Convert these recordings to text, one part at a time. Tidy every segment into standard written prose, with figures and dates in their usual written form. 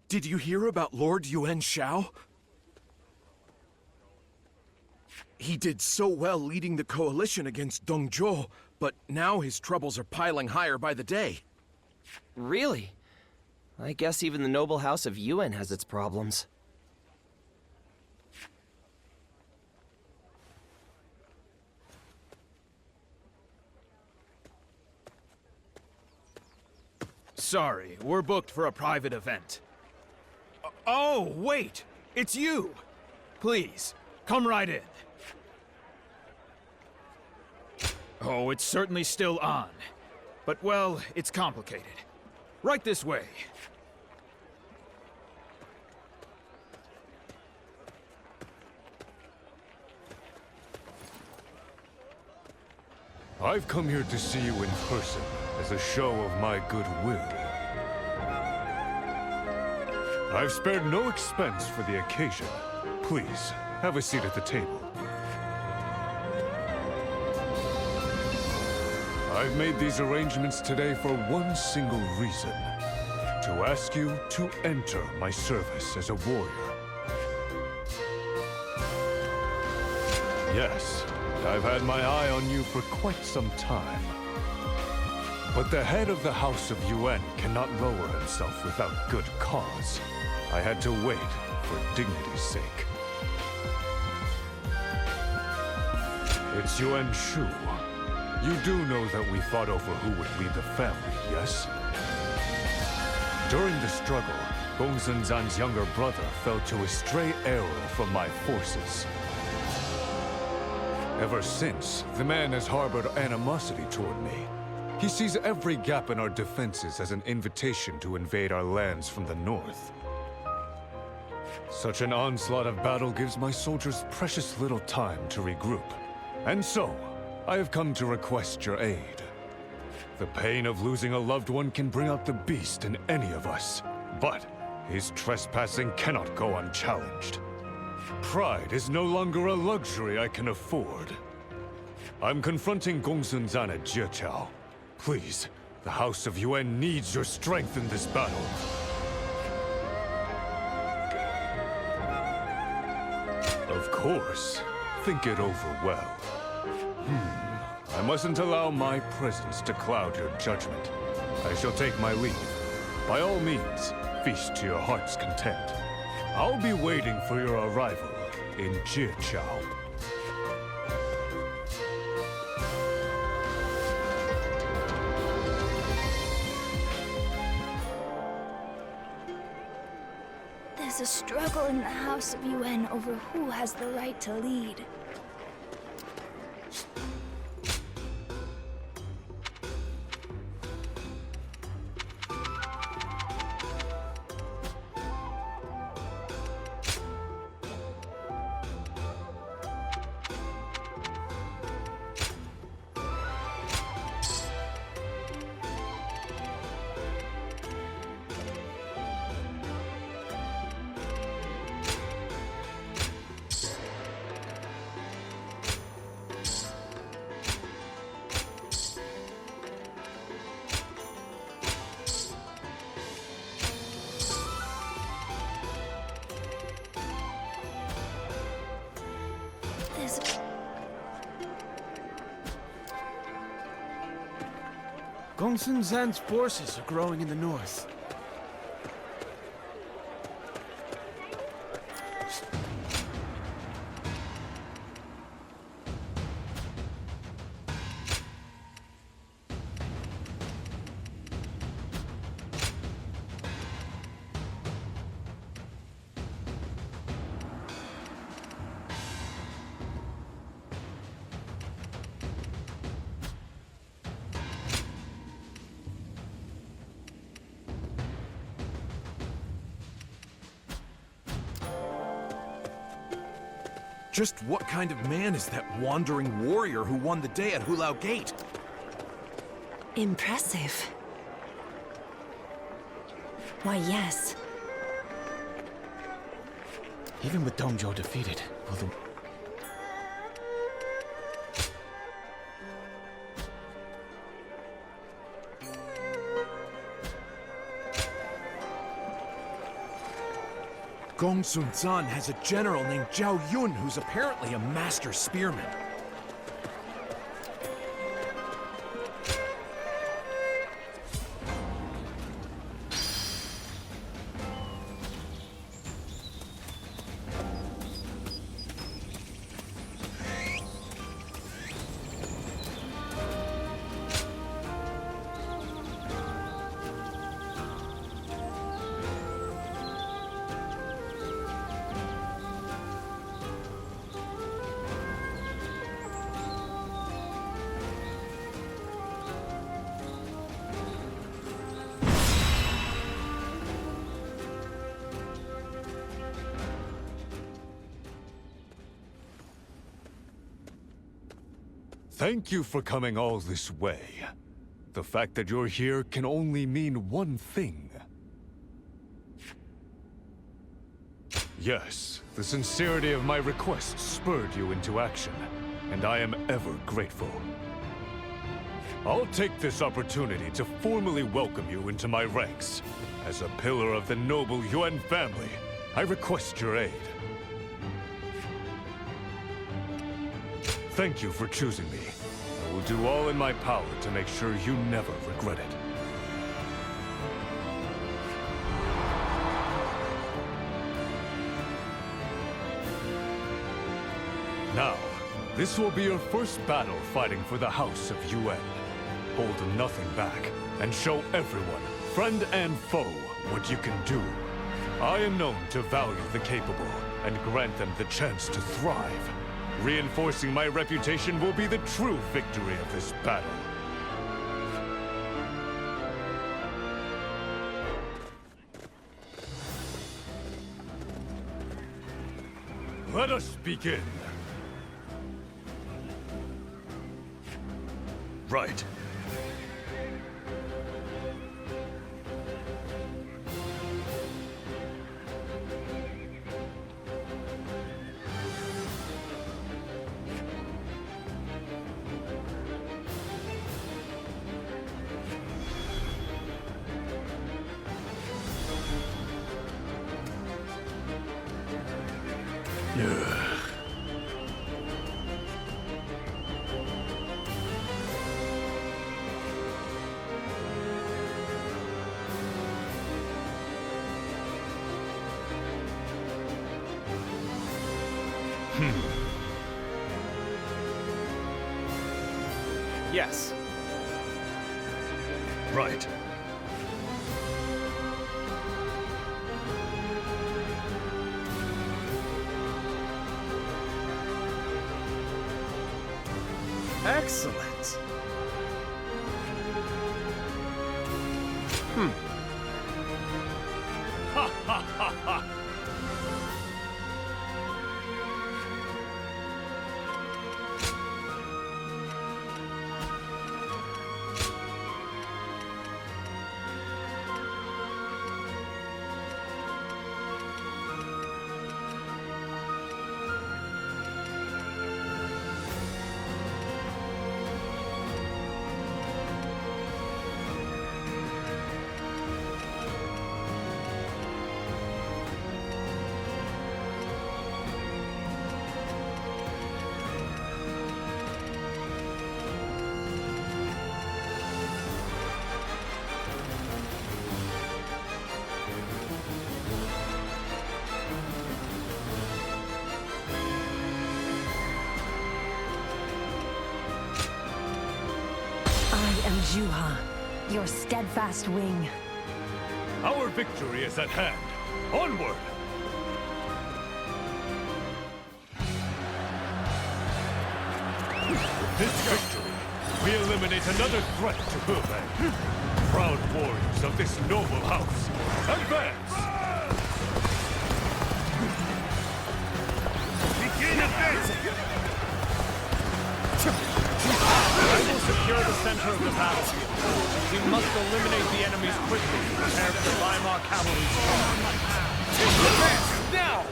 Did you hear about Lord Yuan Shao? He did so well leading the coalition against Dongzhou, but now his troubles are piling higher by the day. Really? I guess even the noble house of Yuan has its problems. Sorry, we're booked for a private event. Oh, wait! It's you! Please, come right in. Oh, it's certainly still on. But, well, it's complicated. Right this way. I've come here to see you in person as a show of my goodwill. I've spared no expense for the occasion. Please, have a seat at the table. I've made these arrangements today for one single reason. To ask you to enter my service as a warrior. Yes, I've had my eye on you for quite some time. But the head of the House of Yuan cannot lower himself without good cause. I had to wait for dignity's sake. It's Yuan Shao. You do know that we fought over who would lead the family, yes? During the struggle, Gongsun Zan's younger brother fell to a stray arrow from my forces. Ever since, the man has harbored animosity toward me. He sees every gap in our defenses as an invitation to invade our lands from the north. Such an onslaught of battle gives my soldiers precious little time to regroup. And so, I have come to request your aid. The pain of losing a loved one can bring out the beast in any of us. But his trespassing cannot go unchallenged. Pride is no longer a luxury I can afford. I'm confronting Gongsun Zan at Jieqiao. Please, the House of Yuan needs your strength in this battle. Of course. Think it over well. I mustn't allow my presence to cloud your judgment. I shall take my leave. By all means, feast to your heart's content. I'll be waiting for your arrival in Jieqiao. There's a struggle in the House of Yuan over who has the right to lead. Gongsun Zan's forces are growing in the north. Just what kind of man is that wandering warrior who won the day at Hulao Gate? Impressive. Why, yes. Even with Dongzhou defeated, will the... Gongsun Zan has a general named Zhao Yun who's apparently a master spearman. Thank you for coming all this way. The fact that you're here can only mean one thing. Yes, the sincerity of my request spurred you into action, and I am ever grateful. I'll take this opportunity to formally welcome you into my ranks. As a pillar of the noble Yuan family, I request your aid. Thank you for choosing me. I will do all in my power to make sure you never regret it. Now, this will be your first battle fighting for the House of Yuan. Hold nothing back, and show everyone, friend and foe, what you can do. I am known to value the capable, and grant them the chance to thrive. Reinforcing my reputation will be the true victory of this battle. Let us begin. Right. Yes. Right. Excellent. I am Juha, your steadfast wing. Our victory is at hand. Onward! With this victory, we eliminate another threat to Hebei. Proud warriors of this noble house, advance! Begin advancing! I will secure the center of the battlefield. We must eliminate the enemies quickly, prepare for the Weimar cavalry's charge. Advance, now!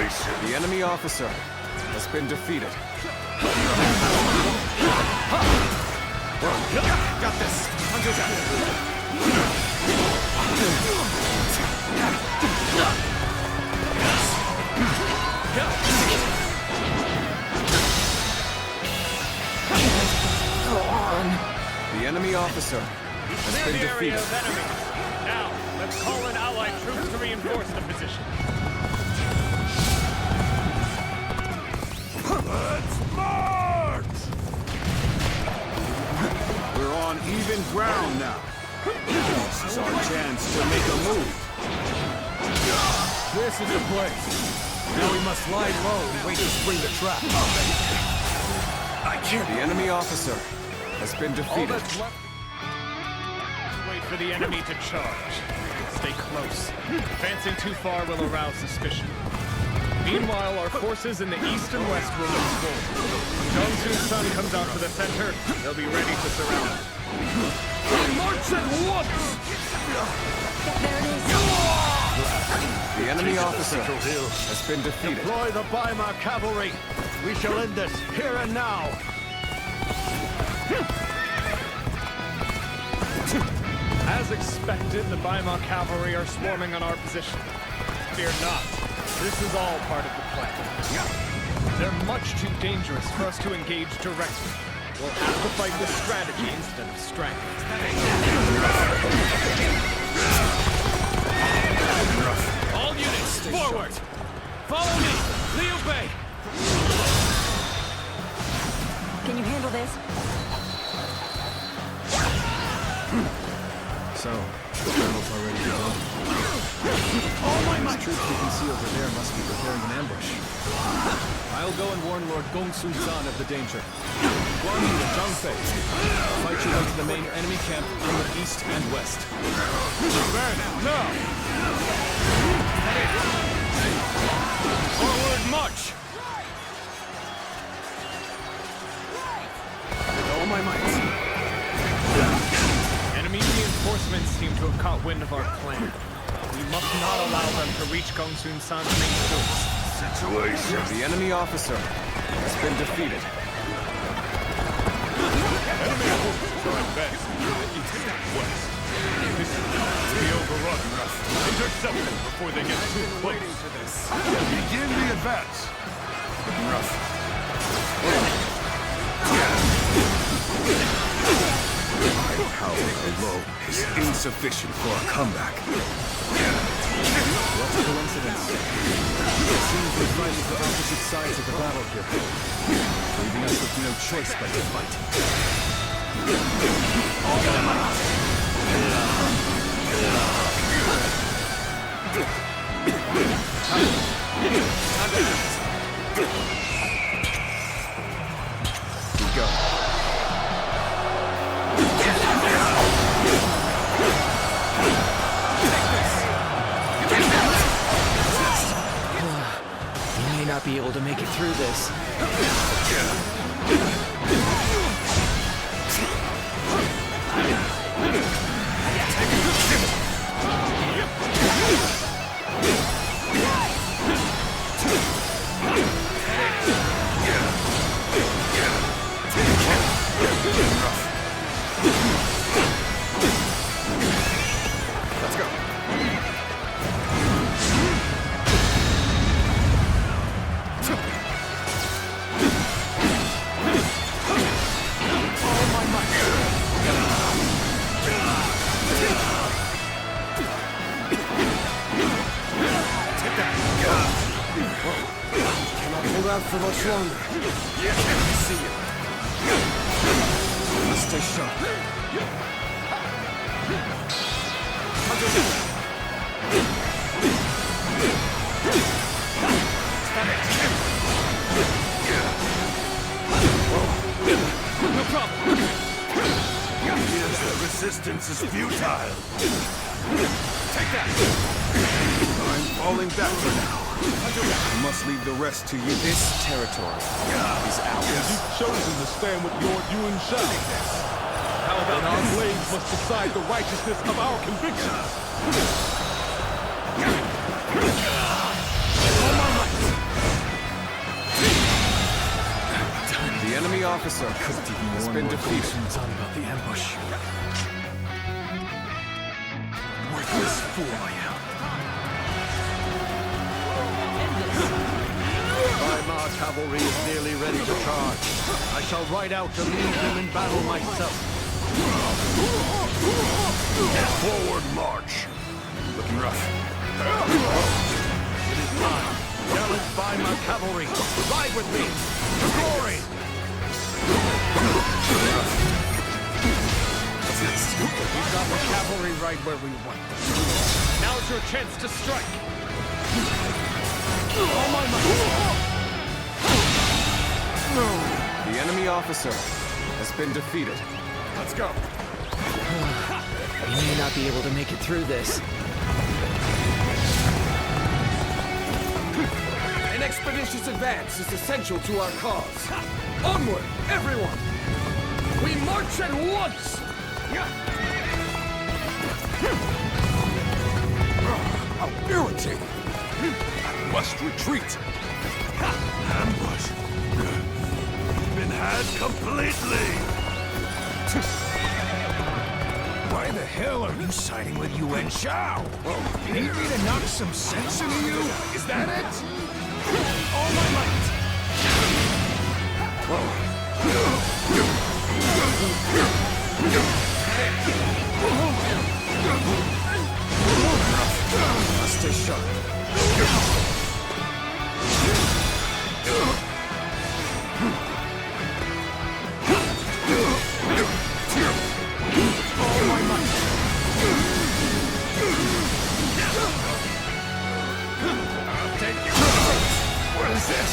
Situation. The enemy officer has been defeated. Got this. The enemy officer has Clear been the area defeated. of enemies. Now, let's call in allied troops to reinforce the position. Let's march! We're on even ground now. This is our chance to make a move. This is the place. Now we must lie low and wait to spring the trap. The enemy officer has been All defeated. that's left... Wait for the enemy to charge. Stay close. Advancing too far will arouse suspicion. Meanwhile, our forces in the east and west will move forward. When Gongsun's son comes out to the center, they'll be ready to surround him. March at once! There it is. The enemy officer has been defeated. Deploy the Weimar cavalry. We shall end this here and now. As expected, the Weimar cavalry are swarming on our position. Fear not. This is all part of the plan. They're much too dangerous for us to engage directly. We'll have to fight with strategy instead of strength. All units, forward! Follow me! Liu Bei! Can you handle this? So, the battle's already begun. These troops we can see over there must be preparing an ambush. I'll go and warn Lord Gongsun Zan of the danger. Guan Yu and Zhang Fei, fight your way to the main enemy camp in the east and west. Forward march! With all my might. Enemy reinforcements seem to have caught wind of our plan. We must not allow them to reach Gongsun San's main force. Situation. The enemy officer has been defeated. Enemy forces are advancing to the east and west. This is not to be overrun. Intercept them before they get too close. Begin the advance. My power alone is insufficient for a comeback. What coincidence. It seems we're fighting for opposite sides of the battle here, leaving us with no choice but to fight. We go. We may not be able to make it through this. Let's go. Cannot hold out for much longer. See you. Must stay sharp. No problem. Yes, the resistance is futile. Take that. I'm falling back for now. I must leave the rest to you. This territory is ours. You've chosen to stand with Lord Yuan Shao. How about our blades must decide the righteousness of our convictions? All my might. The enemy officer has been defeated. About the ambush. Worthless fool I am. Weimar cavalry is nearly ready to charge. I shall ride out to lead them in battle myself. Forward march. Looking rough. It is time. Gallant Weimar cavalry, ride with me. Glory! We've got the cavalry right where we want them. Now's your chance to strike. All my might. The enemy officer has been defeated. Let's go. We may not be able to make it through this. An expeditious advance is essential to our cause. Onward, everyone! We march at once! How irritating! I must retreat! Ambush! Been had completely! Why the hell are you siding with Yuan Shao? You need me to knock some sense into you? Is that it? All my might! Stay sharp. What is this?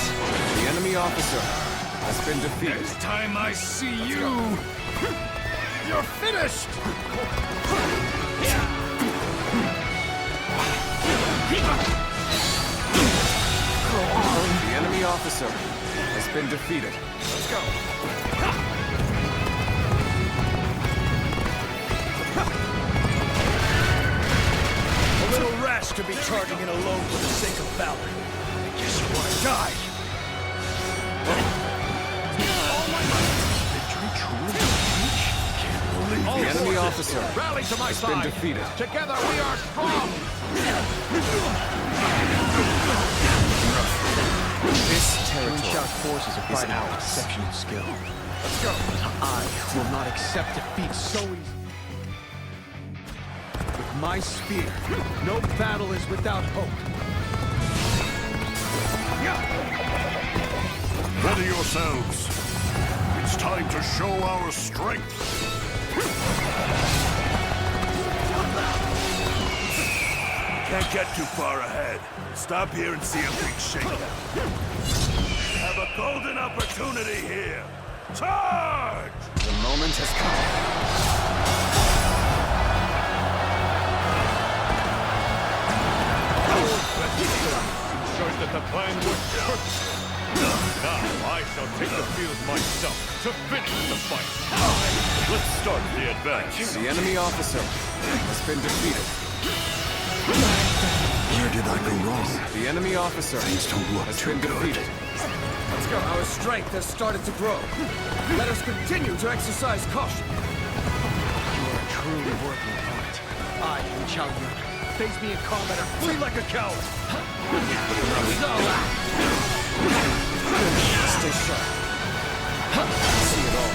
The enemy officer has been defeated. Next time I see you, you're finished! The enemy officer has been defeated. Let's go. A little rash to be charging in alone for the sake of valor. I guess you want to die. The enemy officer Rally to my has been side. defeated. Together we are strong. This territory Yuan Shao's forces are fighting with ours. exceptional skill. Let's go. I will not accept defeat so easily. With my spear, no battle is without hope. Ready yourselves. It's time to show our strength. Can't get too far ahead. Stop here and see a big shakedown. Have a golden opportunity here. Charge! The moment has come. Shows that the plan was perfect. Now I shall take the field myself to finish the fight. Let's start the advance. The enemy officer has been defeated. Where did I go wrong? The enemy officer has been defeated. Let's go. Our strength has started to grow. Let us continue to exercise caution. You are a truly worthy opponent. I, Yuan Shao, face me in combat or flee like a coward. Stay sharp. See it all.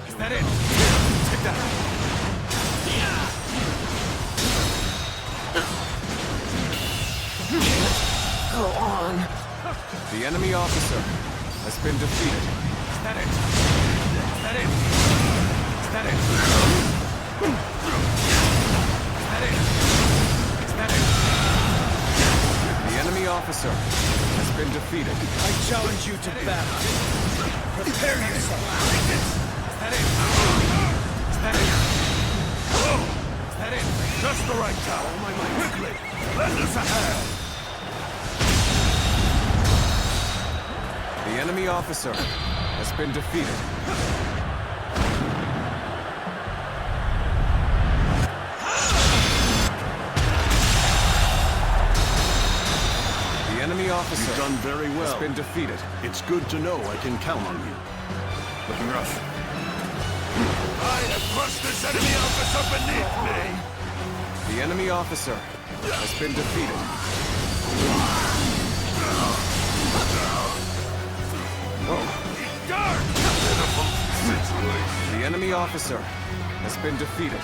Is that it? Take that. Go on. The enemy officer has been defeated. Is that it? Is that it? Is that it? Is that it? Is that it? The enemy officer has been defeated. I challenge you to battle. Prepare yourself. Just the right time. Oh, my quickly. Lend us a hand. The enemy officer has been defeated. The enemy officer You've done very well. has been defeated. It's good to know I can count on you. Looking rough. I have crushed this enemy officer beneath me. The enemy officer has been defeated. The enemy officer has been defeated.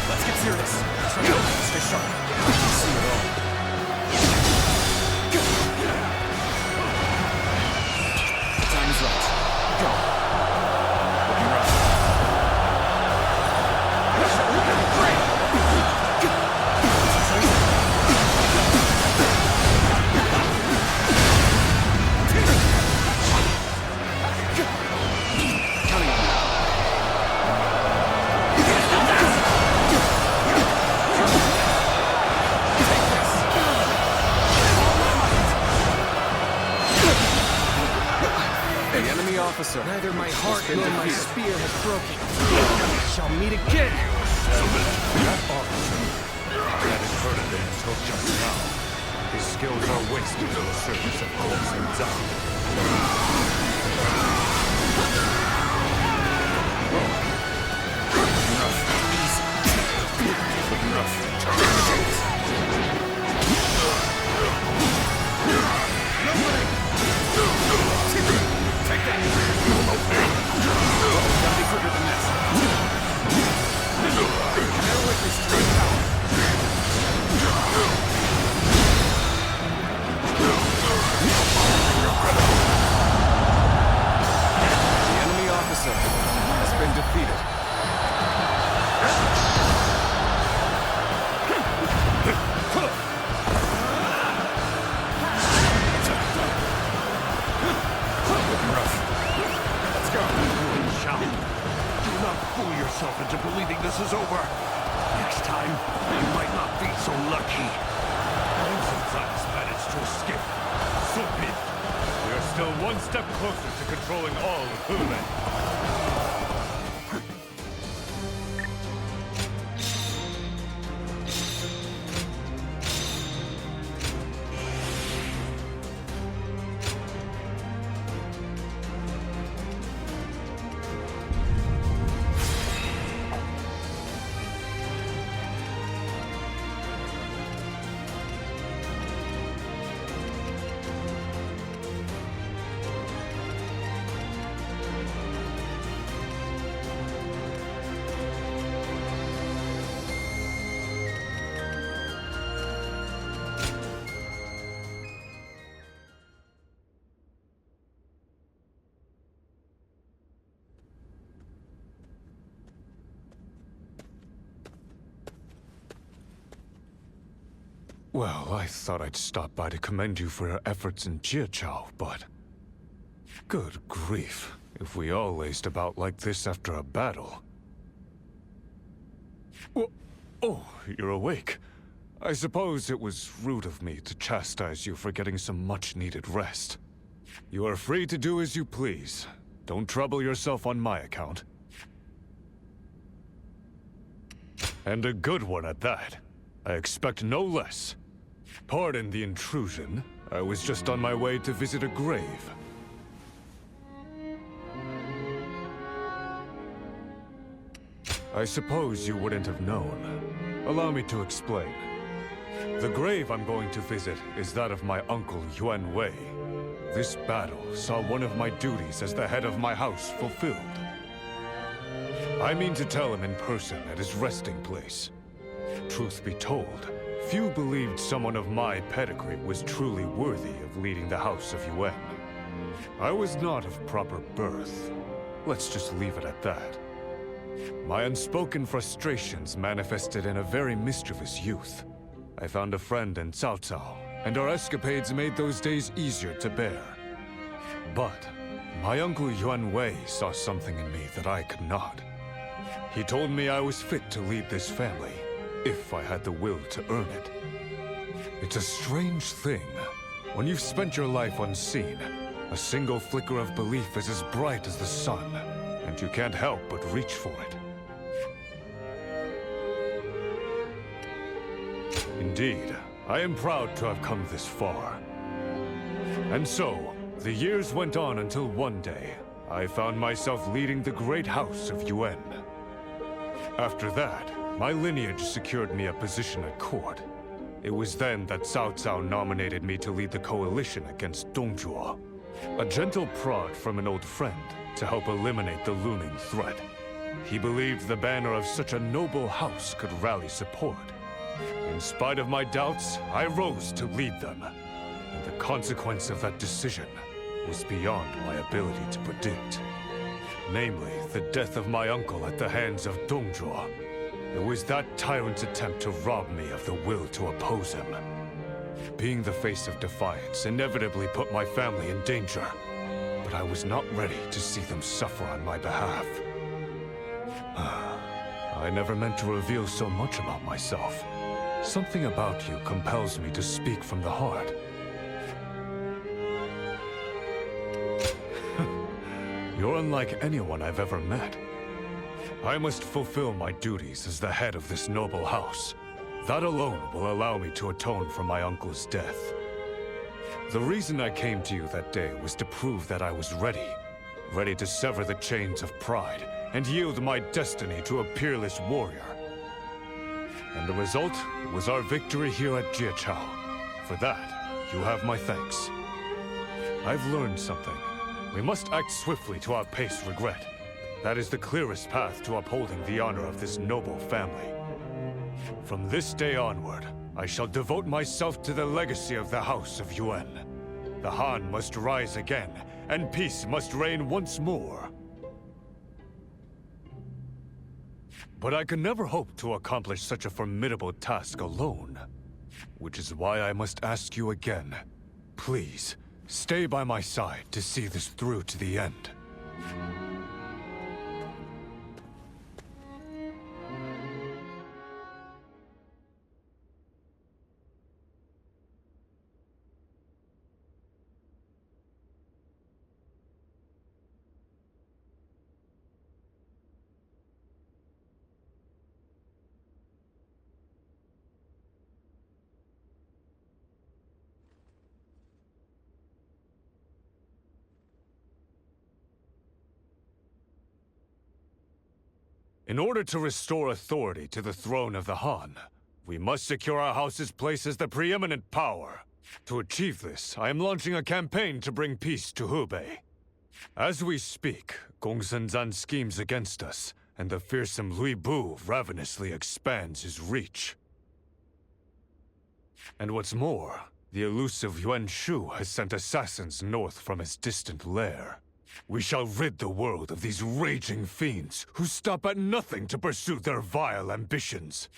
Let's get serious. Stay sharp. See it all. The time is right. Go. Looking rough. Officer. Neither my heart nor my spear has broken. We shall meet again. That officer that is Ferdinand took just now. His skills are wasted in the service of Gongsun Zan. Looking rough. Gotta be quicker than this. Bear witness to my power. The enemy officer has been defeated. Looking rough. Let's go. Yuan Shao, do not fool yourself into believing this is over. Next time, you might not be so lucky. Gongsun-san's managed to escape. So be it. We are still one step closer to controlling all of Human. Well, I thought I'd stop by to commend you for your efforts in Jiachao, but... Good grief, if we all laced about like this after a battle... Oh, you're awake. I suppose it was rude of me to chastise you for getting some much-needed rest. You are free to do as you please. Don't trouble yourself on my account. And a good one at that. I expect no less. Pardon the intrusion. I was just on my way to visit a grave. I suppose you wouldn't have known. Allow me to explain. The grave I'm going to visit is that of my uncle Yuan Wei. This battle saw one of my duties as the head of my house fulfilled. I mean to tell him in person at his resting place. Truth be told, few believed someone of my pedigree was truly worthy of leading the House of Yuan. I was not of proper birth. Let's just leave it at that. My unspoken frustrations manifested in a very mischievous youth. I found a friend in Cao Cao, and our escapades made those days easier to bear. But my uncle Yuan Wei saw something in me that I could not. He told me I was fit to lead this family, if I had the will to earn it. It's a strange thing. When you've spent your life unseen, a single flicker of belief is as bright as the sun, and you can't help but reach for it. Indeed, I am proud to have come this far. And so, the years went on until one day, I found myself leading the great house of Yuan. After that, my lineage secured me a position at court. It was then that Cao Cao nominated me to lead the coalition against Dongzhuo. A gentle prod from an old friend to help eliminate the looming threat. He believed the banner of such a noble house could rally support. In spite of my doubts, I rose to lead them. And the consequence of that decision was beyond my ability to predict. Namely, the death of my uncle at the hands of Dongzhuo. It was that tyrant's attempt to rob me of the will to oppose him. Being the face of defiance inevitably put my family in danger. But I was not ready to see them suffer on my behalf. I never meant to reveal so much about myself. Something about you compels me to speak from the heart. You're unlike anyone I've ever met. I must fulfill my duties as the head of this noble house. That alone will allow me to atone for my uncle's death. The reason I came to you that day was to prove that I was ready. Ready to sever the chains of pride and yield my destiny to a peerless warrior. And the result was our victory here at Jiachao. For that, you have my thanks. I've learned something. We must act swiftly to outpace regret. That is the clearest path to upholding the honor of this noble family. From this day onward, I shall devote myself to the legacy of the House of Yuan. The Han must rise again, and peace must reign once more. But I could never hope to accomplish such a formidable task alone. Which is why I must ask you again. Please, stay by my side to see this through to the end. In order to restore authority to the throne of the Han, we must secure our house's place as the preeminent power. To achieve this, I am launching a campaign to bring peace to Hubei. As we speak, Gongsun Zan schemes against us, and the fearsome Lui Bu ravenously expands his reach. And what's more, the elusive Yuan Shao has sent assassins north from his distant lair. We shall rid the world of these raging fiends who stop at nothing to pursue their vile ambitions.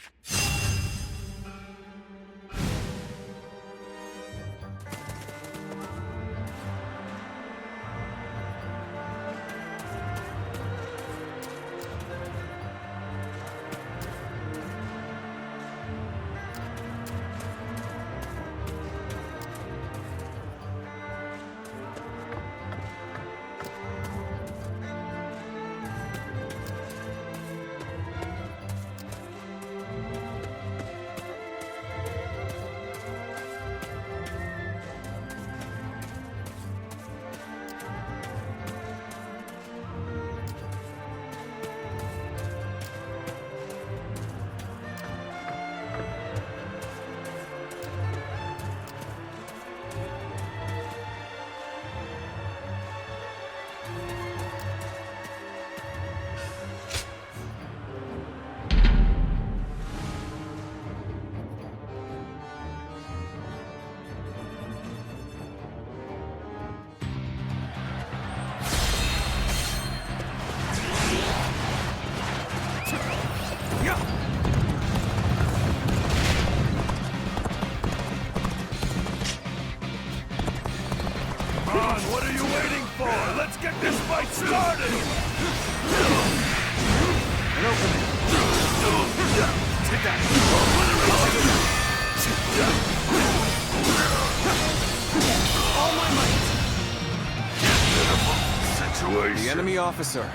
The enemy officer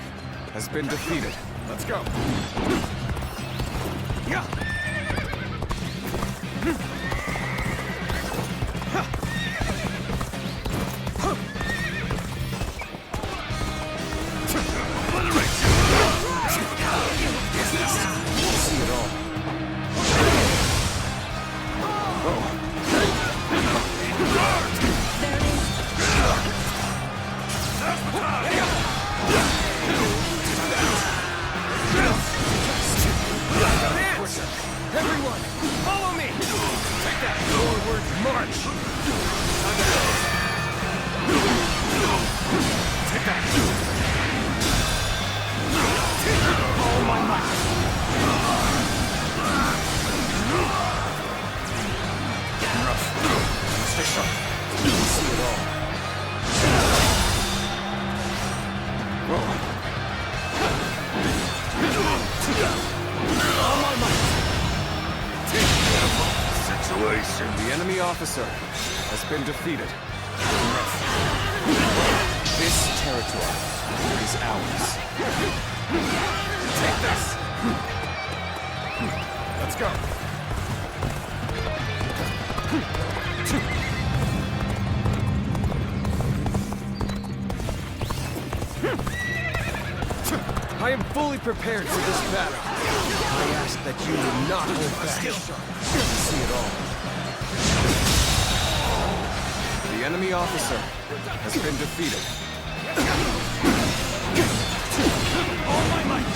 has been defeated. Let's go. Everyone, follow me! Take that! Forward march! Take that! All my might! Getting rough. Stay sharp. You can see it all. Whoa. All my might! Situation. The enemy officer has been defeated. This territory is ours. Take this! Let's go. I am fully prepared for this battle. I ask that you do not hold back. See it all. The enemy officer has been defeated. All my might!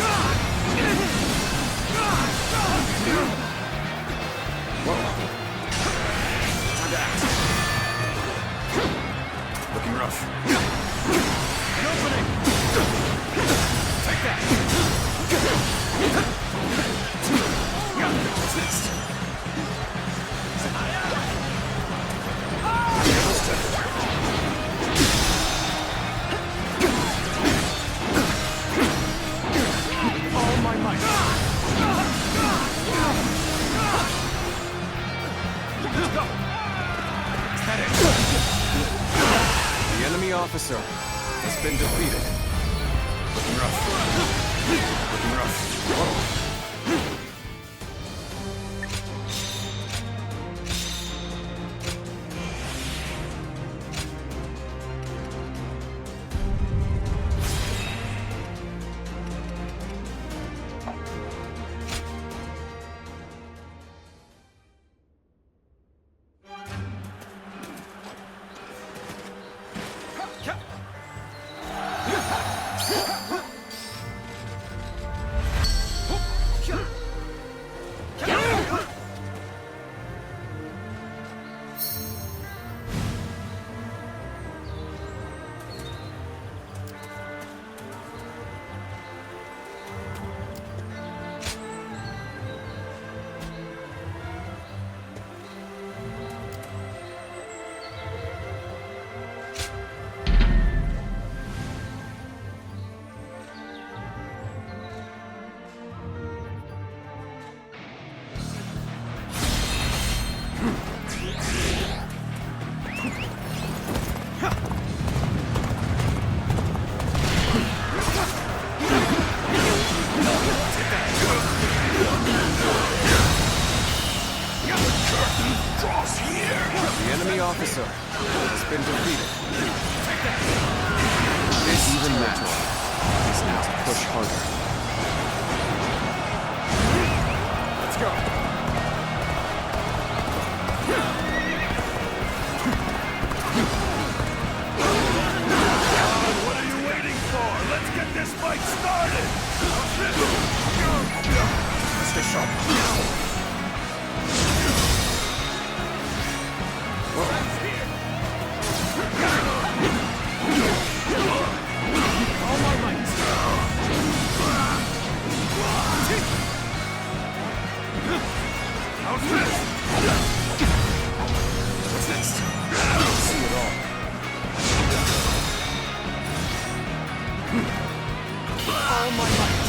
Whoa. Time to act. Looking rough. An opening! Take that! What's next? All my might! Let's go! Is that it? The enemy officer has been defeated. Looking rough. Looking rough. Whoa. Officer has been defeated. This even match is now to push harder. Let's go. What are you waiting for? Let's get this fight started! Stay sharp. All my might! How's this? What's next? See it all. All my might!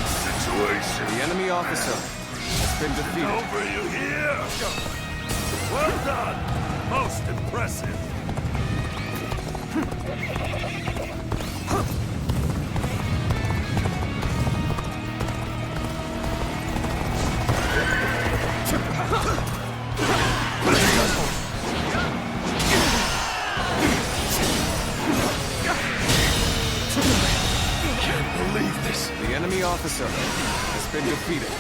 Situation. The enemy officer has been defeated. Over, you hear? Well done. Most impressive. The enemy officer has been defeated.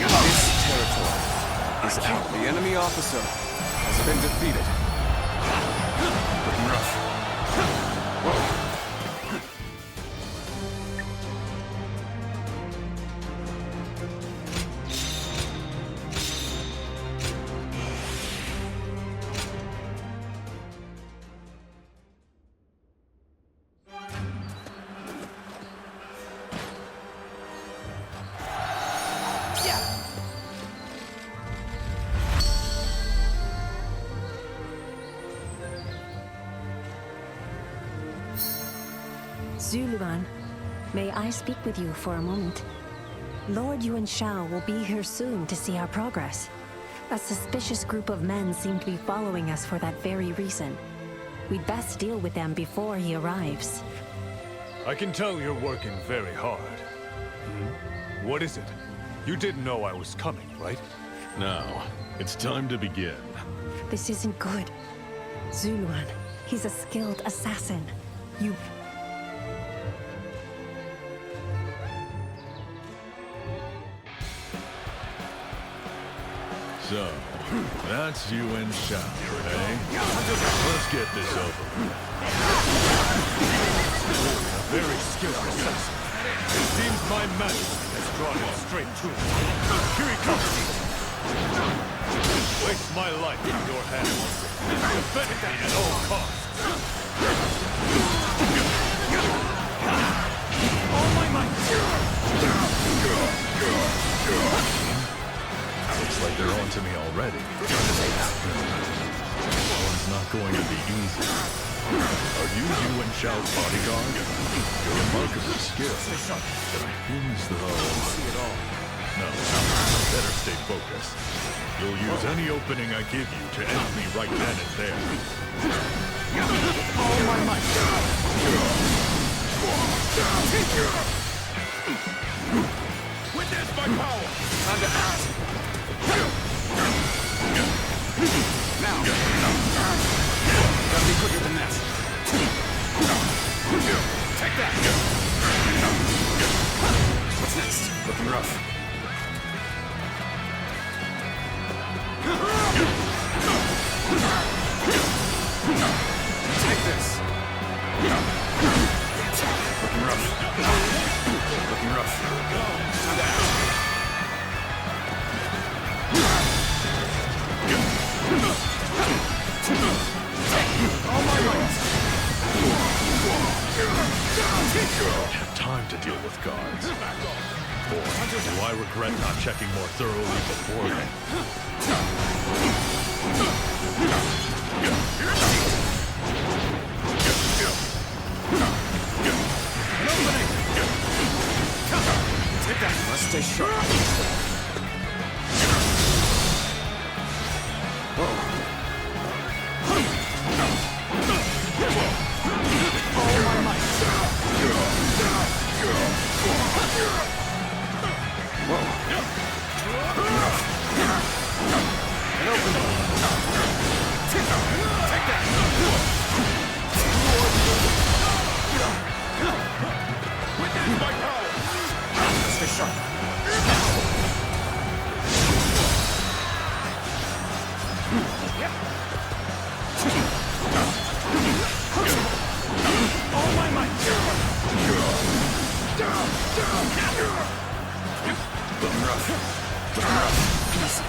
This territory is out. The enemy officer has been defeated. Looking rough. Whoa. Zuluan, may I speak with you for a moment? Lord Yuan Shao will be here soon to see our progress. A suspicious group of men seem to be following us for that very reason. We'd best deal with them before he arrives. I can tell you're working very hard. What is it? You didn't know I was coming, right? Now, it's time to begin. This isn't good. Zuluan, he's a skilled assassin. You... So, that's Yuan Shao, eh? Let's get this over with. A very skilled assassin. It seems my majesty has drawn him straight to me. Here he comes! Waste my life in your hands. Defend me at all costs. All my might! Looks like they're on to me already. This one's not going to be easy. Are you Yuan Shao's bodyguard? You're remarkably skilled. But I feel as though... No, better stay focused. You'll use any opening I give you to end me right then and there. All my might! Witness my power! Time to act! Now! Gotta be quicker than that. Take that! What's next? Looking rough. Take this! Looking rough. Looking rough. Time to act. All my might! Don't have time to deal with guards. Boy, do I regret not checking more thoroughly beforehand. An opening! Take that! Let's stay sharp. Whoa. All my might! Whoa. An opening! Take that! Witness my power! Stay sharp. All my might! Looking rough. Looking rough. Easy.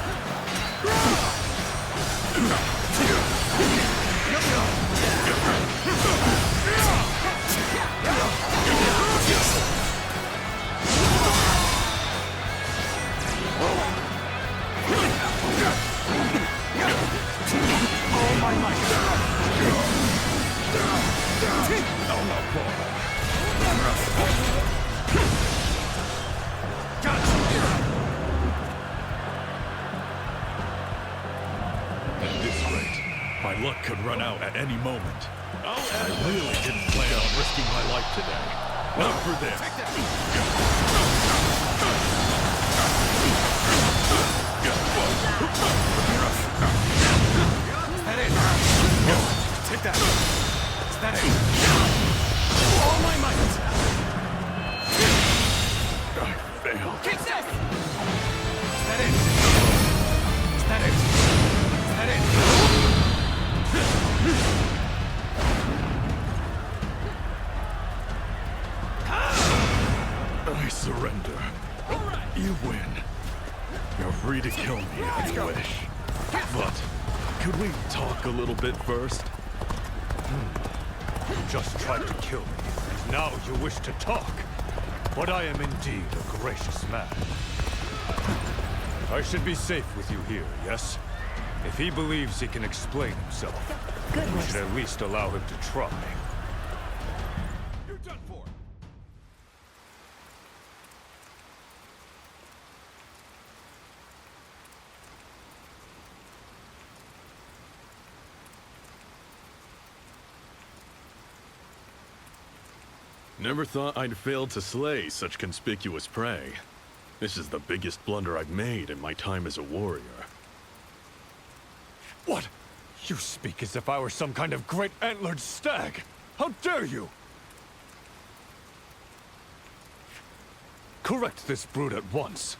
All my might! At this rate, my luck could run out at any moment. I really didn't plan on risking my life today. Not for this. Head in! Take that! Is that it? All my might! I failed. Kick this! Is that it? Is that it? Is that it? I surrender. You win. You're free to kill me if you wish. But could we talk a little bit first? You just tried to kill me. Now you wish to talk. But I am indeed a gracious man. I should be safe with you here, yes? If he believes he can explain himself, we Goodness. should at least allow him to try. You're done for! Never thought I'd fail to slay such conspicuous prey. This is the biggest blunder I've made in my time as a warrior. What? You speak as if I were some kind of great antlered stag! How dare you! Correct this brute at once.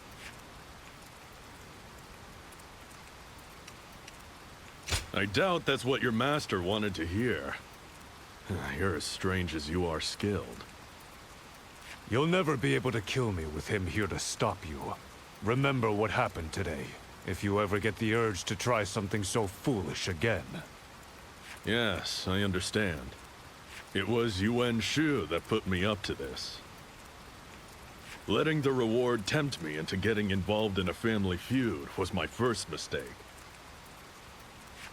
I doubt that's what your master wanted to hear. You're as strange as you are skilled. You'll never be able to kill me with him here to stop you. Remember what happened today, if you ever get the urge to try something so foolish again. Yes, I understand. It was Yuan Shao that put me up to this. Letting the reward tempt me into getting involved in a family feud was my first mistake.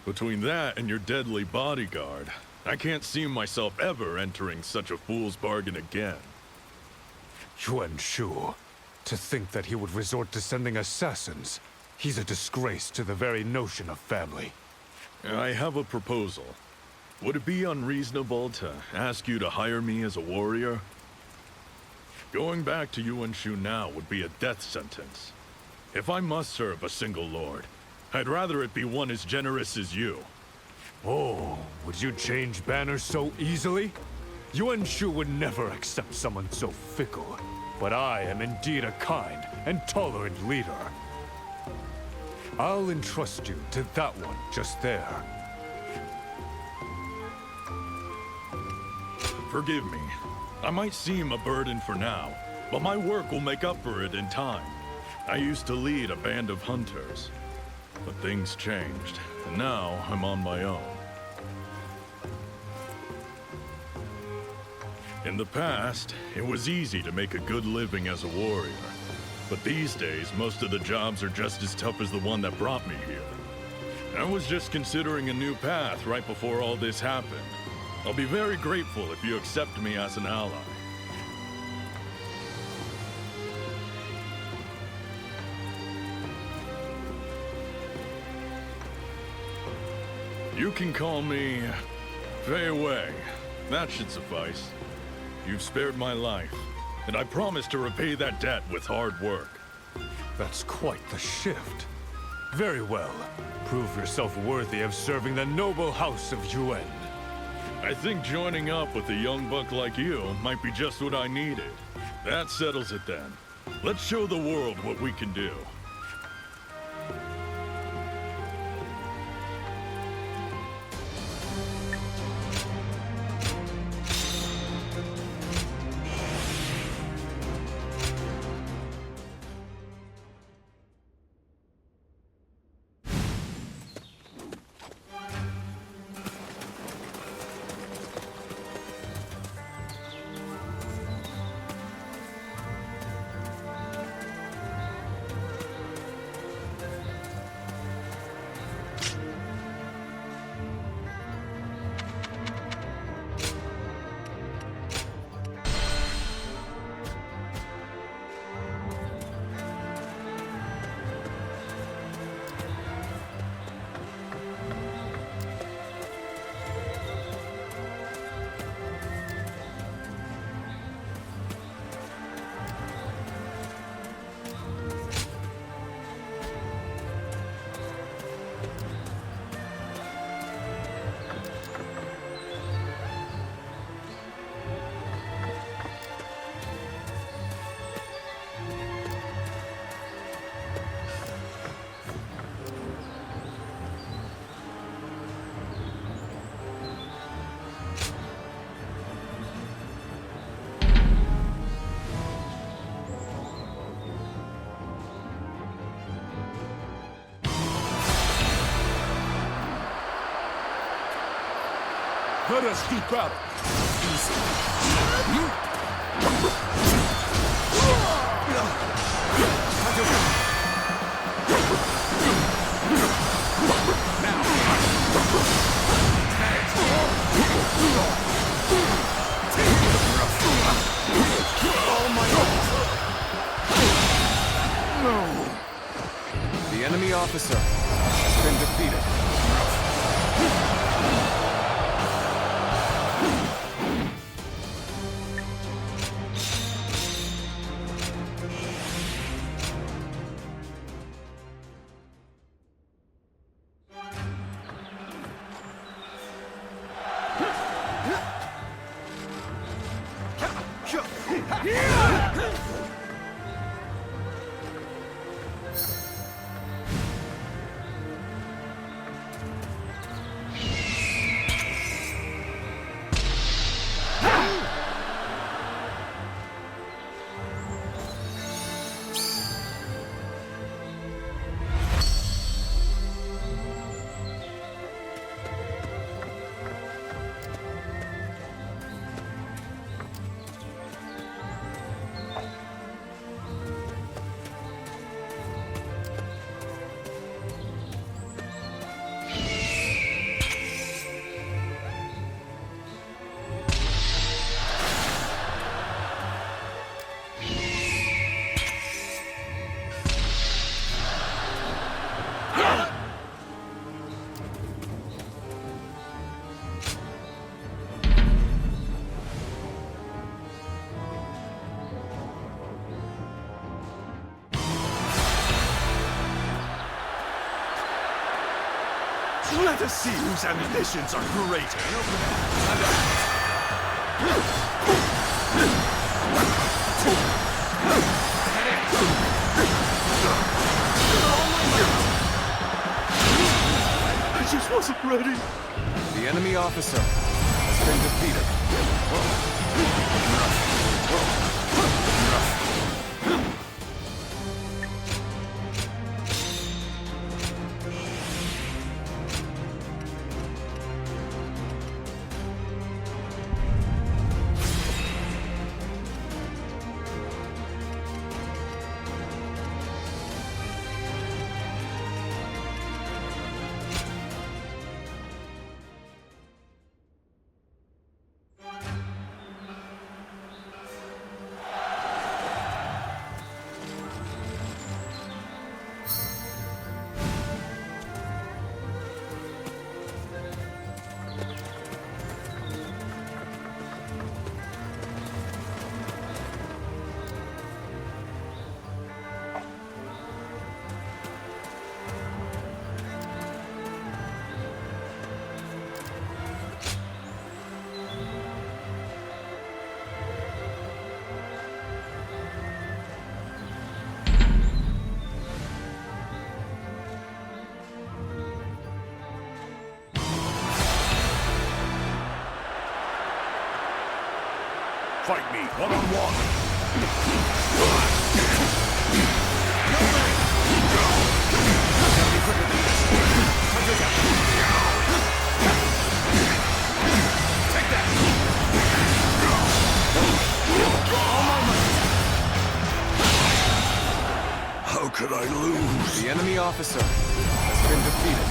Between that and your deadly bodyguard, I can't see myself ever entering such a fool's bargain again. Yuan Shao. To think that he would resort to sending assassins. He's a disgrace to the very notion of family. I have a proposal. Would it be unreasonable to ask you to hire me as a warrior? Going back to Yuan Shao now would be a death sentence. If I must serve a single lord, I'd rather it be one as generous as you. Oh, would you change banners so easily? Yuan Shao would never accept someone so fickle. But I am indeed a kind and tolerant leader. I'll entrust you to that one just there. Forgive me. I might seem a burden for now, but my work will make up for it in time. I used to lead a band of hunters, but things changed, and now I'm on my own. In the past, it was easy to make a good living as a warrior. But these days, most of the jobs are just as tough as the one that brought me here. I was just considering a new path right before all this happened. I'll be very grateful if you accept me as an ally. You can call me Fei Wei. That should suffice. You've spared my life, and I promise to repay that debt with hard work. That's quite the shift. Very well. Prove yourself worthy of serving the noble house of Yuan. I think joining up with a young buck like you might be just what I needed. That settles it then. Let's show the world what we can do. Let us do battle. The enemy officer has been defeated. Let us see whose ambitions are greater. I just wasn't ready. The enemy officer has been defeated. Fight me one-on-one. How could I lose? The enemy officer has been defeated.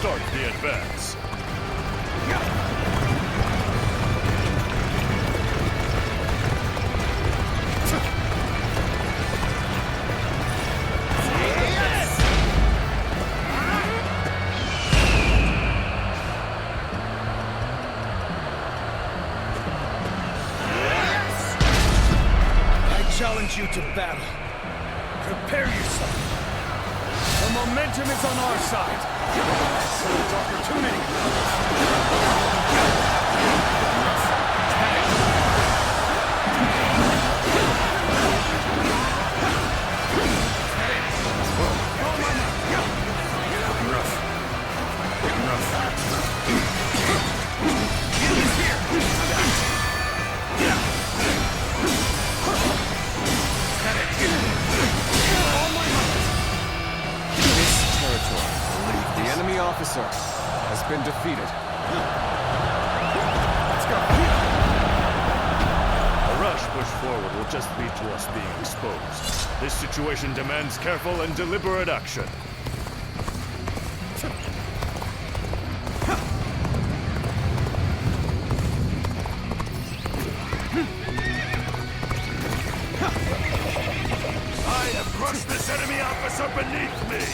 start the advance. Challenge you to battle. Prepare yourself. The momentum is on our side. Excellent opportunity. The enemy officer has been defeated. Let's go. A rash push forward will just lead to us being exposed. This situation demands careful and deliberate action. I have crushed this enemy officer beneath me!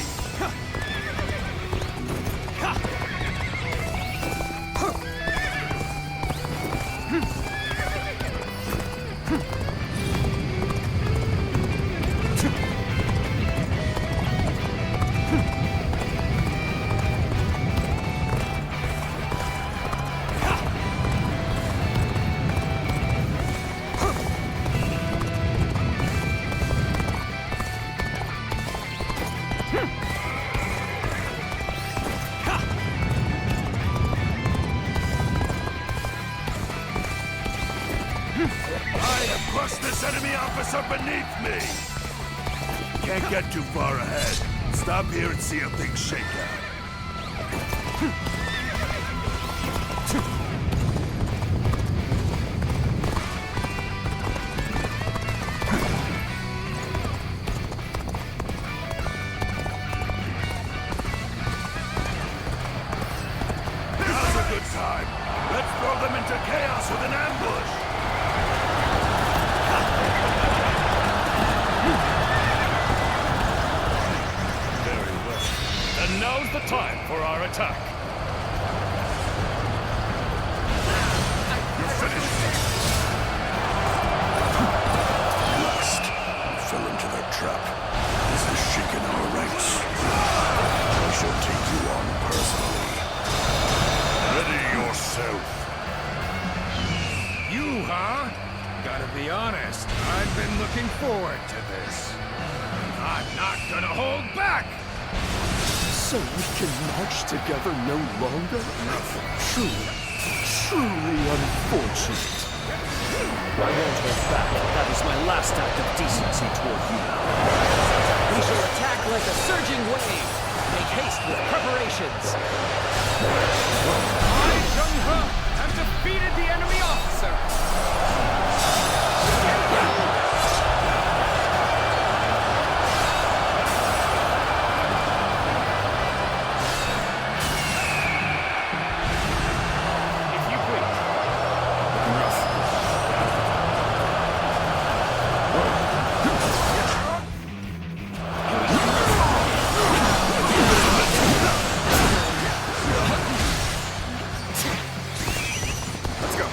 I have crushed this enemy officer beneath me! Can't get too far ahead. Stop here and see how things shake out. Now's a good time. Let's throw them into chaos with an ambush! Very well. And now's the time for our attack. You're finished! Lost. You fell into their trap. This has shaken our ranks. I shall take you on personally. Ready yourself. You, huh? Gotta be honest, I've been looking forward to this. I'm not gonna hold back! So we can march together no longer? Truly unfortunate. I won't hold back. That is my last act of decency toward you. We shall attack like a surging wave. Make haste with preparations. I, Jung-He, have defeated the enemy officer. If you please. Let's go.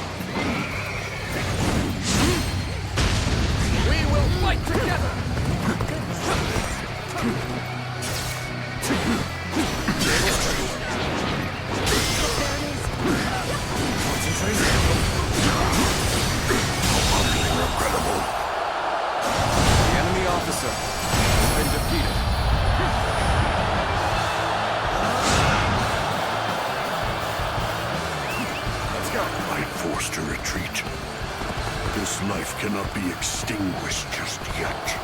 We will fight together. The enemy officer has been defeated. Let's go. I'm forced to retreat. This life cannot be extinguished just yet.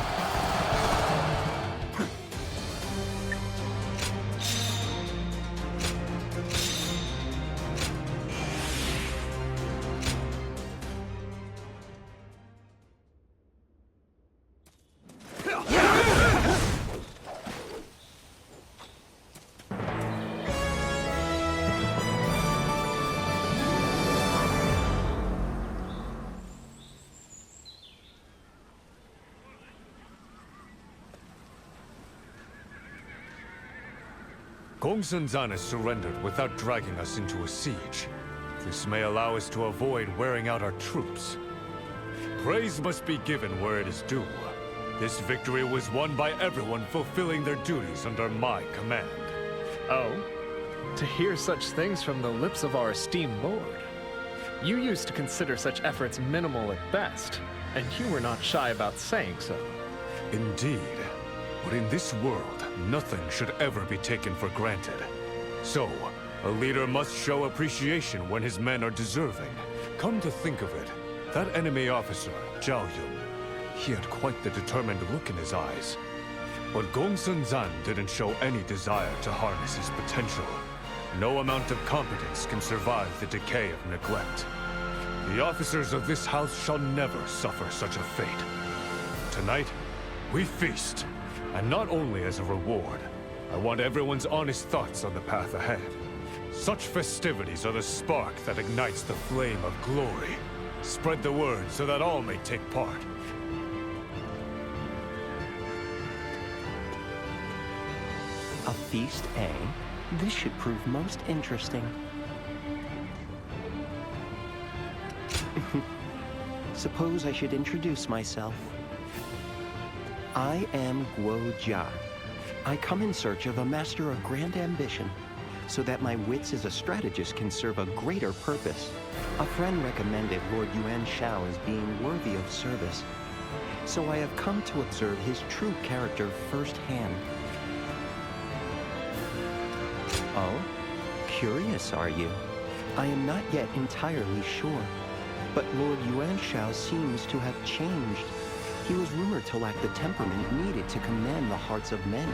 Gongsun Zan has surrendered without dragging us into a siege. This may allow us to avoid wearing out our troops. Praise must be given where it is due. This victory was won by everyone fulfilling their duties under my command. Oh? To hear such things from the lips of our esteemed lord. You used to consider such efforts minimal at best, and you were not shy about saying so. Indeed. But in this world, nothing should ever be taken for granted. So, a leader must show appreciation when his men are deserving. Come to think of it, that enemy officer, Zhao Yun, he had quite the determined look in his eyes. But Gongsun Zan didn't show any desire to harness his potential. No amount of competence can survive the decay of neglect. The officers of this house shall never suffer such a fate. Tonight, we feast. And not only as a reward, I want everyone's honest thoughts on the path ahead. Such festivities are the spark that ignites the flame of glory. Spread the word so that all may take part. A feast, eh? This should prove most interesting. Suppose I should introduce myself. I am Guo Jia. I come in search of a master of grand ambition, so that my wits as a strategist can serve a greater purpose. A friend recommended Lord Yuan Shao as being worthy of service, so I have come to observe his true character firsthand. Oh? Curious, are you? I am not yet entirely sure, but Lord Yuan Shao seems to have changed. He was rumored to lack the temperament needed to command the hearts of men.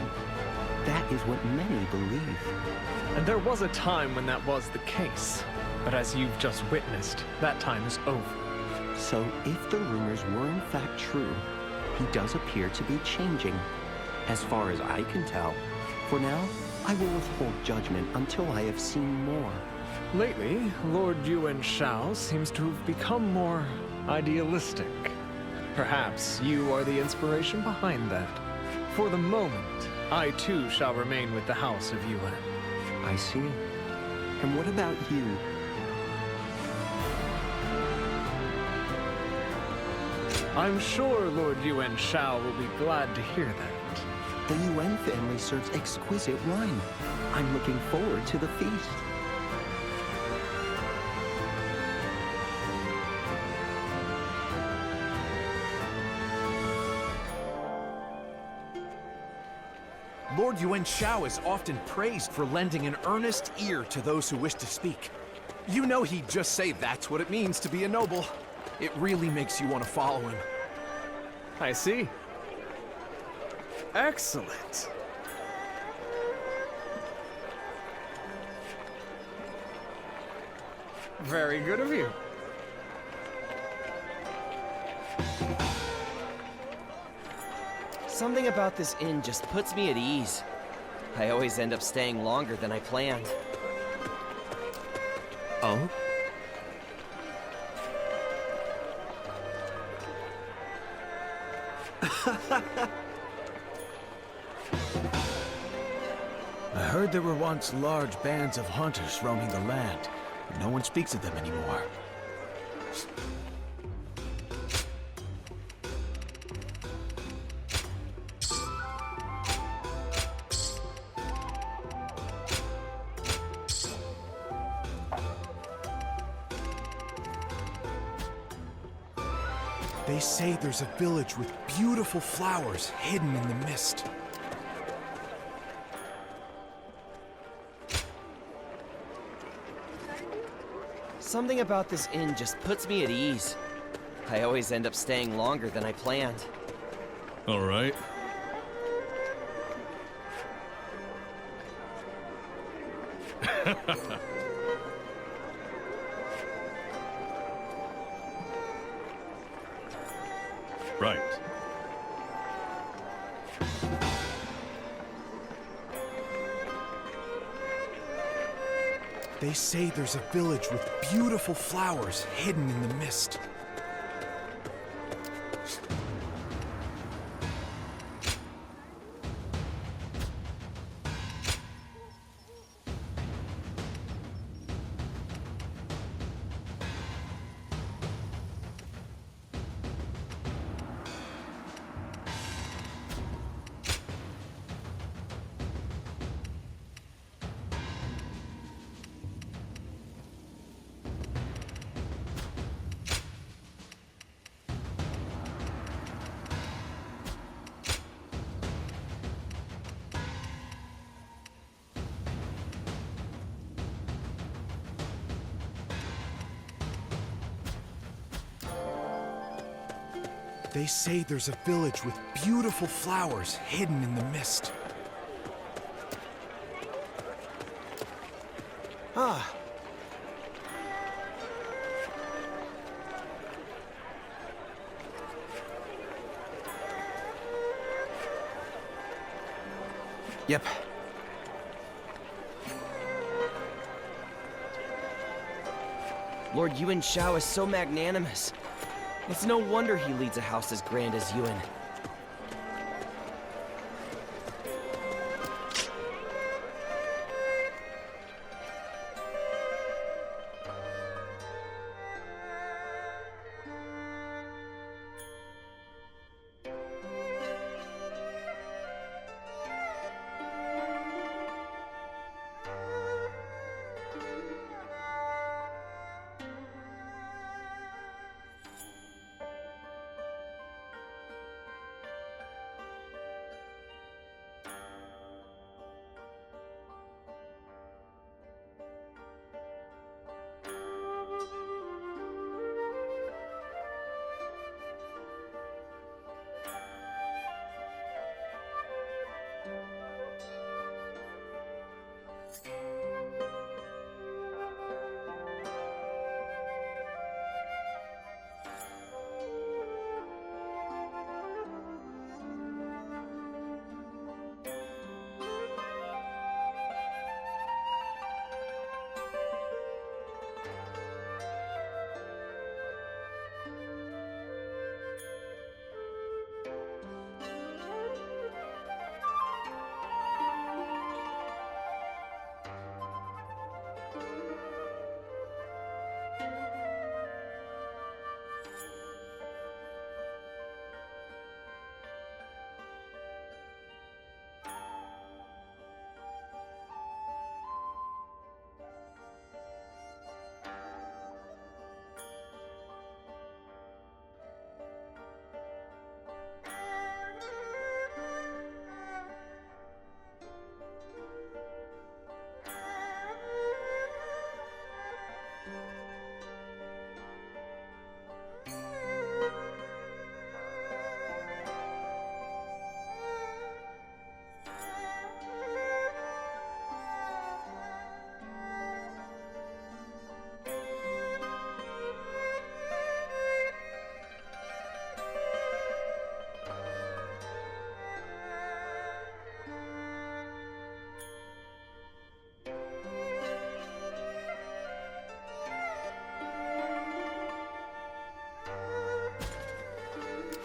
That is what many believe. And there was a time when that was the case. But as you've just witnessed, that time is over. So if the rumors were in fact true, he does appear to be changing. As far as I can tell. For now, I will withhold judgment until I have seen more. Lately, Lord Yuan Shao seems to have become more idealistic. Perhaps you are the inspiration behind that. For the moment, I too shall remain with the House of Yuan. I see. And what about you? I'm sure Lord Yuan Shao will be glad to hear that. The Yuan family serves exquisite wine. I'm looking forward to the feast. Lord Yuan Shao is often praised for lending an earnest ear to those who wish to speak. You know he'd just say that's what it means to be a noble. It really makes you want to follow him. I see. Excellent. Very good of you. Something about this inn just puts me at ease. I always end up staying longer than I planned. Oh? I heard there were once large bands of hunters roaming the land, but no one speaks of them anymore. They say there's a village with beautiful flowers hidden in the mist. Something about this inn just puts me at ease. I always end up staying longer than I planned. All right. Right. They say there's a village with beautiful flowers hidden in the mist. They say there's a village with beautiful flowers hidden in the mist. Ah. Yep. Lord Yuan Shao is so magnanimous. It's no wonder he leads a house as grand as Yuan.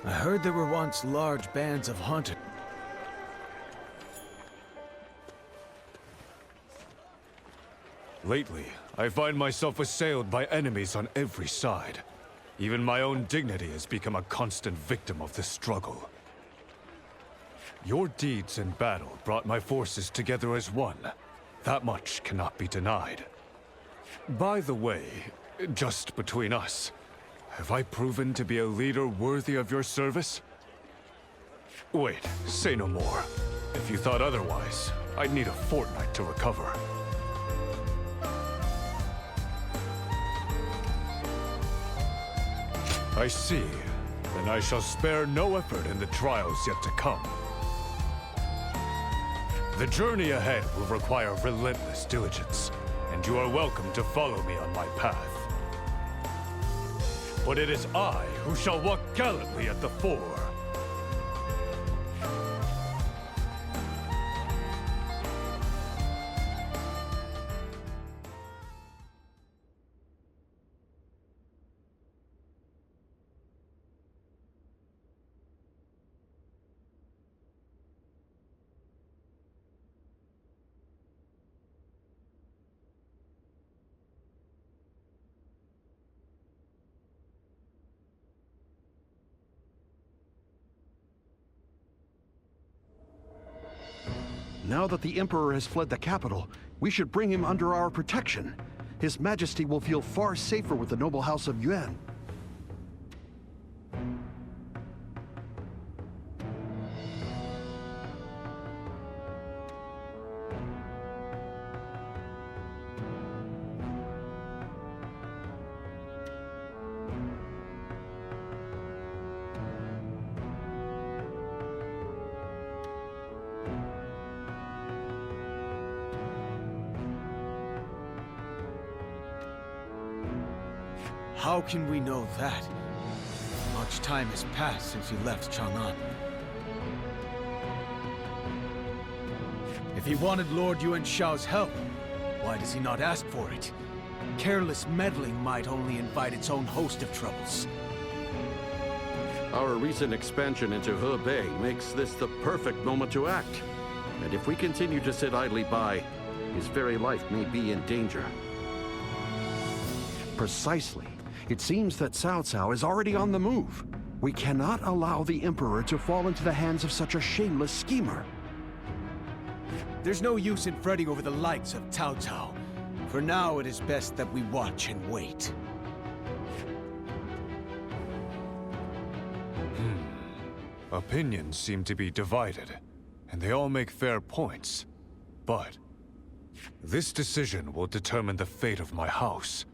I heard there were once large bands of hunters. Lately, I find myself assailed by enemies on every side. Even my own dignity has become a constant victim of this struggle. Your deeds in battle brought my forces together as one. That much cannot be denied. By the way, just between us, have I proven to be a leader worthy of your service? Wait, say no more. If you thought otherwise, I'd need a fortnight to recover. I see. Then I shall spare no effort in the trials yet to come. The journey ahead will require relentless diligence, and you are welcome to follow me on my path. But it is I who shall walk gallantly at the fore. Now that the Emperor has fled the capital, we should bring him under our protection. His Majesty will feel far safer with the noble house of Yuan. How can we know that? Much time has passed since he left Chang'an. If he wanted Lord Yuan Shao's help, why does he not ask for it? Careless meddling might only invite its own host of troubles. Our recent expansion into Hebei makes this the perfect moment to act. And if we continue to sit idly by, his very life may be in danger. Precisely. It seems that Cao Cao is already on the move. We cannot allow the Emperor to fall into the hands of such a shameless schemer. There's no use in fretting over the likes of Cao Cao. For now, it is best that we watch and wait. Opinions seem to be divided, and they all make fair points. But this decision will determine the fate of my house.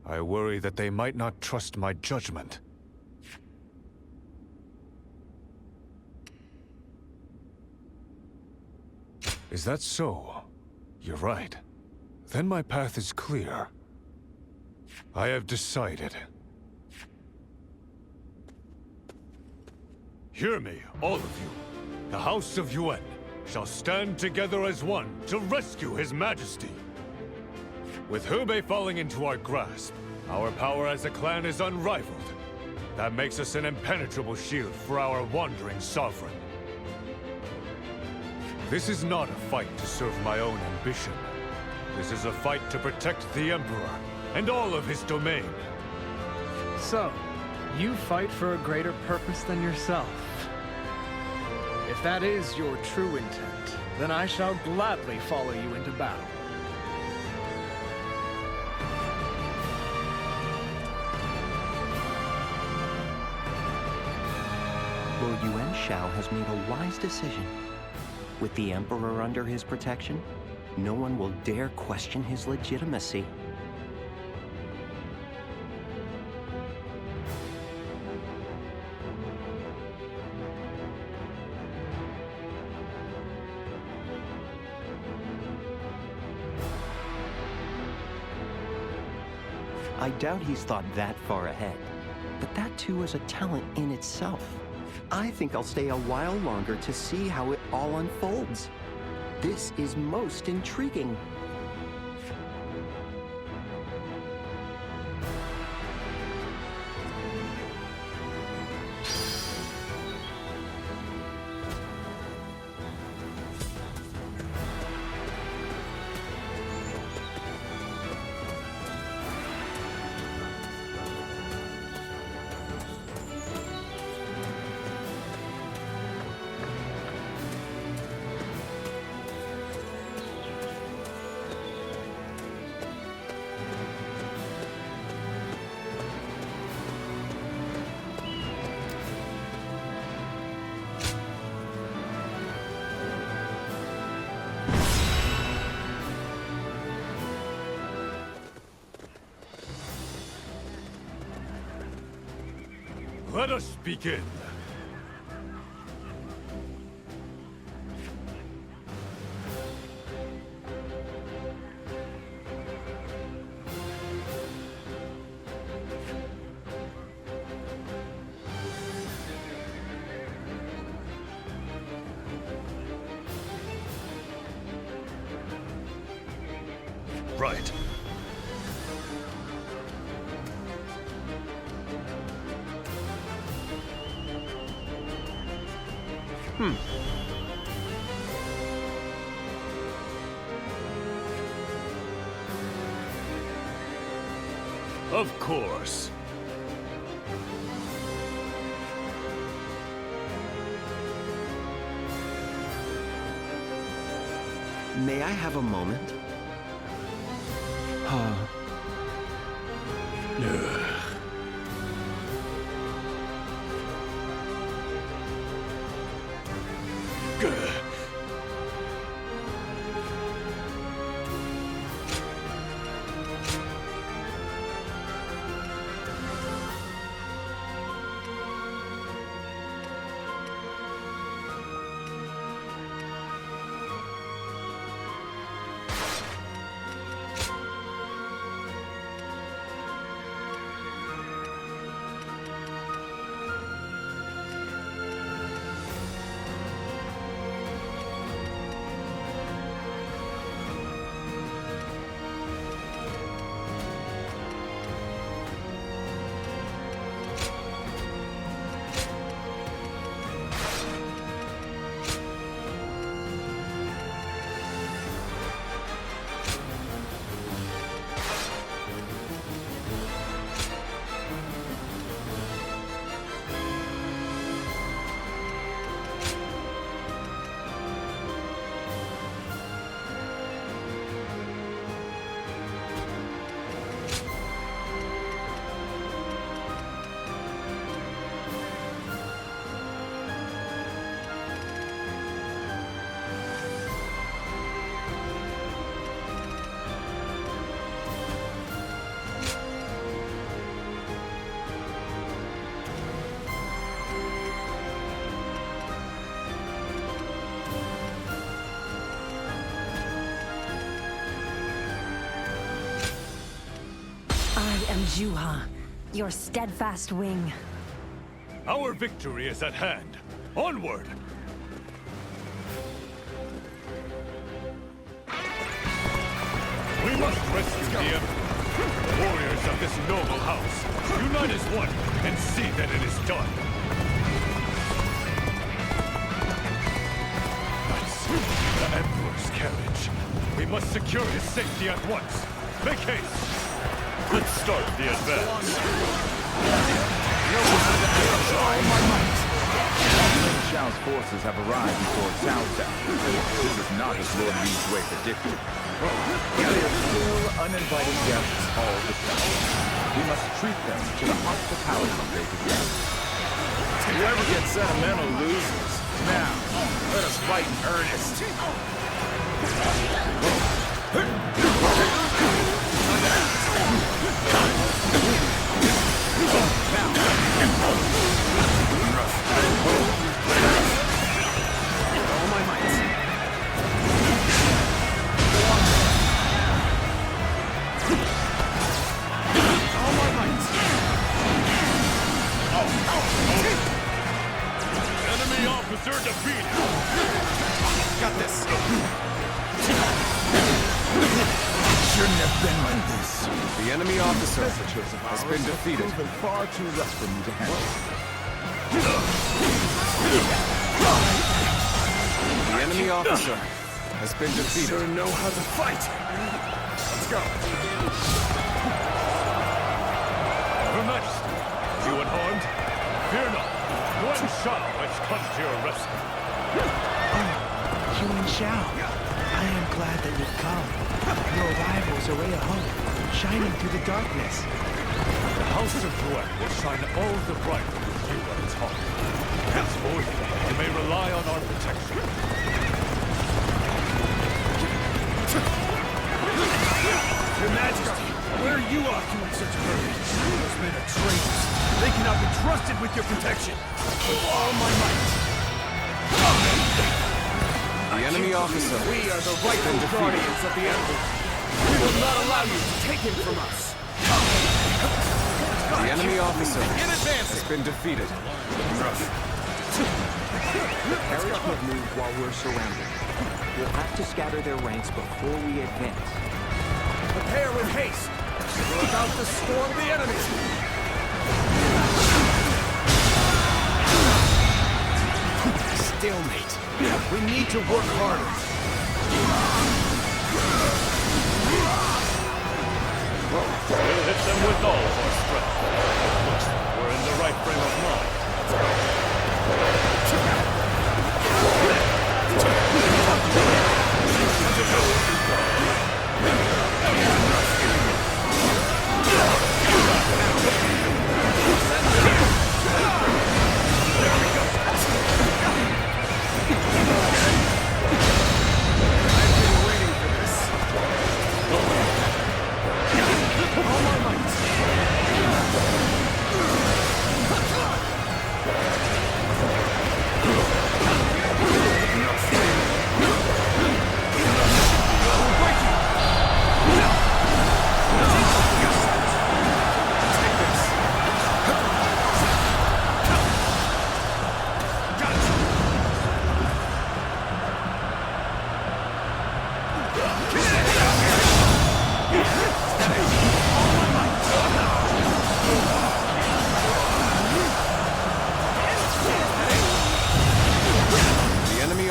I worry that they might not trust my judgment. Is that so? You're right. Then my path is clear. I have decided. Hear me, all of you. The House of Yuan shall stand together as one to rescue His Majesty. With Hebei falling into our grasp, our power as a clan is unrivaled. That makes us an impenetrable shield for our wandering sovereign. This is not a fight to serve my own ambition. This is a fight to protect the Emperor and all of his domain. So, you fight for a greater purpose than yourself. If that is your true intent, then I shall gladly follow you into battle. Lord Yuan Shao has made a wise decision. With the Emperor under his protection, no one will dare question his legitimacy. I doubt he's thought that far ahead, but that too is a talent in itself. I think I'll stay a while longer to see how it all unfolds. This is most intriguing. Let us begin. Right. Of course. May I have a moment? Juha, your steadfast wing. Our victory is at hand. Onward! We must rescue the Emperor. The warriors of this noble house, unite as one and see that it is done. That's the Emperor's carriage. We must secure his safety at once. Make haste. Let's start the advance. Yuan Shao's forces have arrived before Cao Cao. This is not as Lord Li's way predicted. They are still uninvited guests all the time. We must treat them to the hospitality they deserve. Whoever gets sentimental loses. Now, let us fight in earnest. All my might. All my might. Enemy officer defeated. Got this. Shouldn't have been like this. The enemy officer has been defeated. Proven far too rough for me to handle. The enemy officer has been defeated. Sure know how to fight. Let's go. Your Majesty, is you unharmed? Fear not. Yuan Shao has come to your rescue. Yuan Shao, I am glad that you've come. Your arrival is a ray of hope, shining through the darkness. The House of Yuan will shine all the brighter with you at its heart. Henceforth, you may rely on our protection. Your Majesty, where are you off to in such a hurry? Those men are traitors. They cannot be trusted with your protection. With all my might. The enemy officer. We are the rightful guardians of the Emperor. We will not allow you to take him from us. The enemy officer has been defeated. The carriage will move while we're surrounded. We'll have to scatter their ranks before we advance. Prepare with haste. We're about to storm the enemy. Stalemate. We need to work harder. We'll hit them with all of our strength. Looks like we're in the right frame of mind.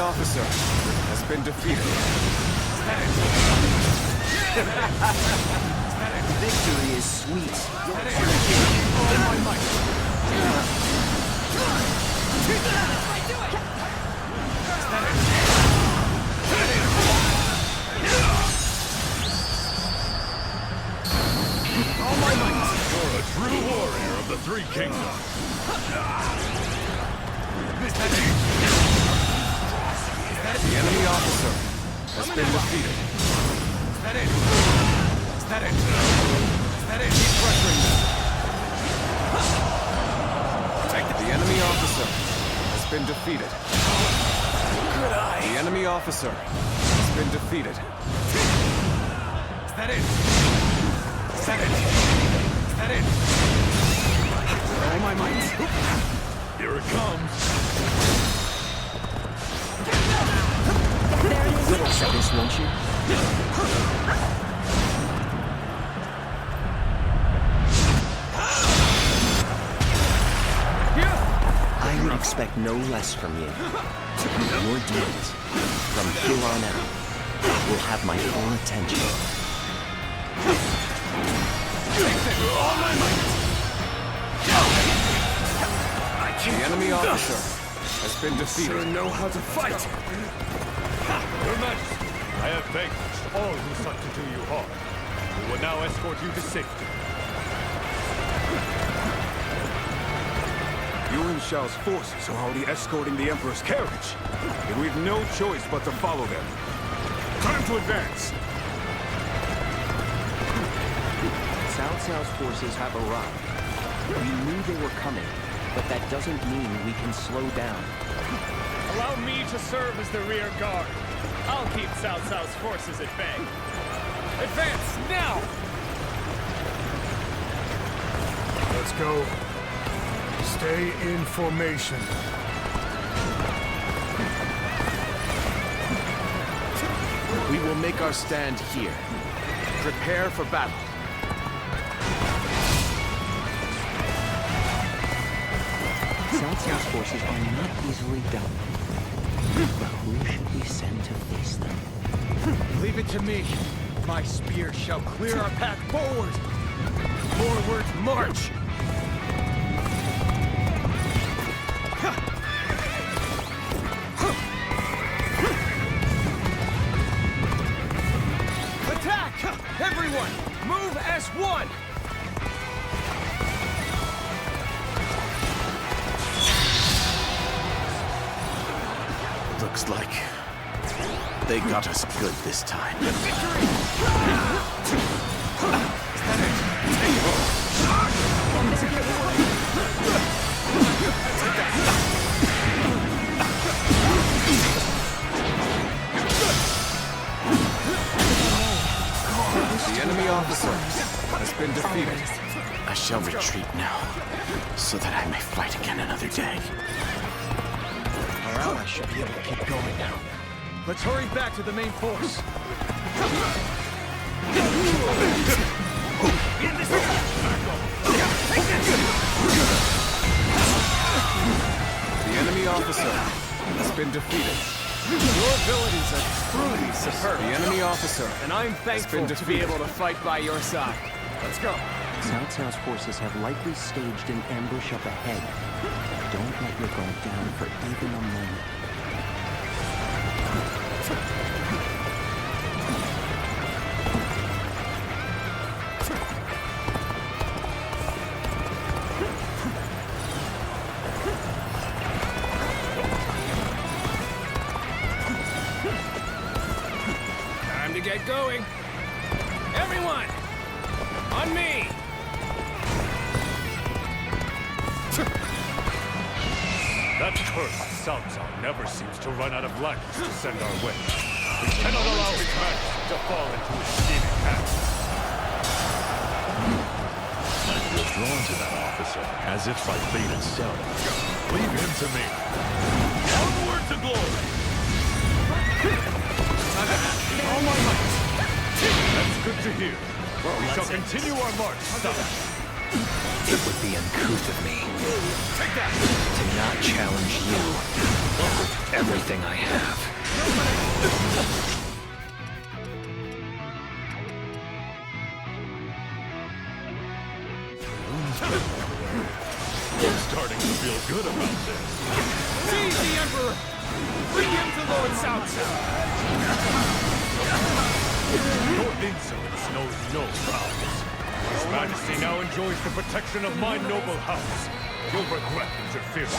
Officer has been defeated. Victory is sweet. All my might. All my might. You're a true warrior of the Three Kingdoms. The enemy officer has been defeated. Is that it? Is that it? Is that it? Keep pressuring them. Take it. The enemy officer has been defeated. Good eye. The enemy officer has been defeated. Is that it? Is that it? Is that it? With all my might. Here it comes. Little this, won't you? I would expect no less from you. Your deeds, from here on out, will have my full attention. All my might. The enemy officer has been defeated. Sure know how to fight. Your Majesty, I have vanquished all who sought to do you harm. We will now escort you to safety. Yuan Shao's forces are already escorting the Emperor's carriage, and we've no choice but to follow them. Time to advance! Cao Cao's forces have arrived. We knew they were coming, but that doesn't mean we can slow down. Allow me to serve as the rear guard. I'll keep Cao Cao's forces at bay. Advance now! Let's go. Stay in formation. We will make our stand here. Prepare for battle. Cao Cao's forces are not easily dealt with. But who should we send to face them? Leave it to me. My spear shall clear our path forward. Forward march! Attack! Everyone, move as one! Looks like they got us good this time. The enemy officer has been defeated. I shall retreat now, so that I may fight again another day. Our ally should be able to keep going now. Let's hurry back to the main force. The enemy officer has been defeated. Your abilities are truly superb. The enemy officer And I'm thankful to be able to fight by your side. Let's go. Cao Cao's forces have likely staged an ambush up ahead. Don't let your guard down for even a moment. Time to get going. Everyone, on me! That cursed Cao Cao never seems to run out of language to send our way. We cannot allow his majesty to fall into his scheming hands. I was drawn to that officer, as if by fate itself. Leave him to me. Onward to glory! All my might! That's good to hear. We shall continue our march south. It would be uncouth of me to not challenge you with everything I have. I'm starting to feel good about this. Seize the Emperor! Bring him to Lord Cao Cao! Your insolence knows no bounds. His Majesty now enjoys the protection of my noble house. You'll regret interfering.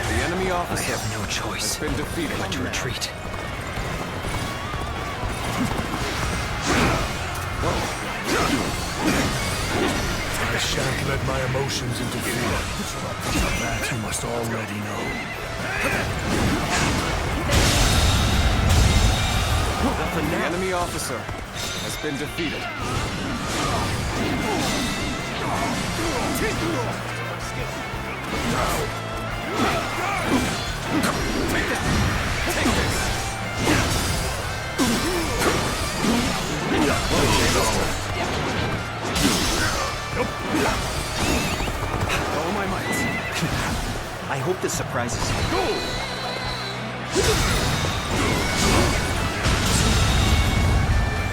The enemy officer I have no choice has been defeated. but to retreat. I shan't let my emotions interfere. That you must already know. The enemy officer has been defeated. All my might. I hope this surprises you.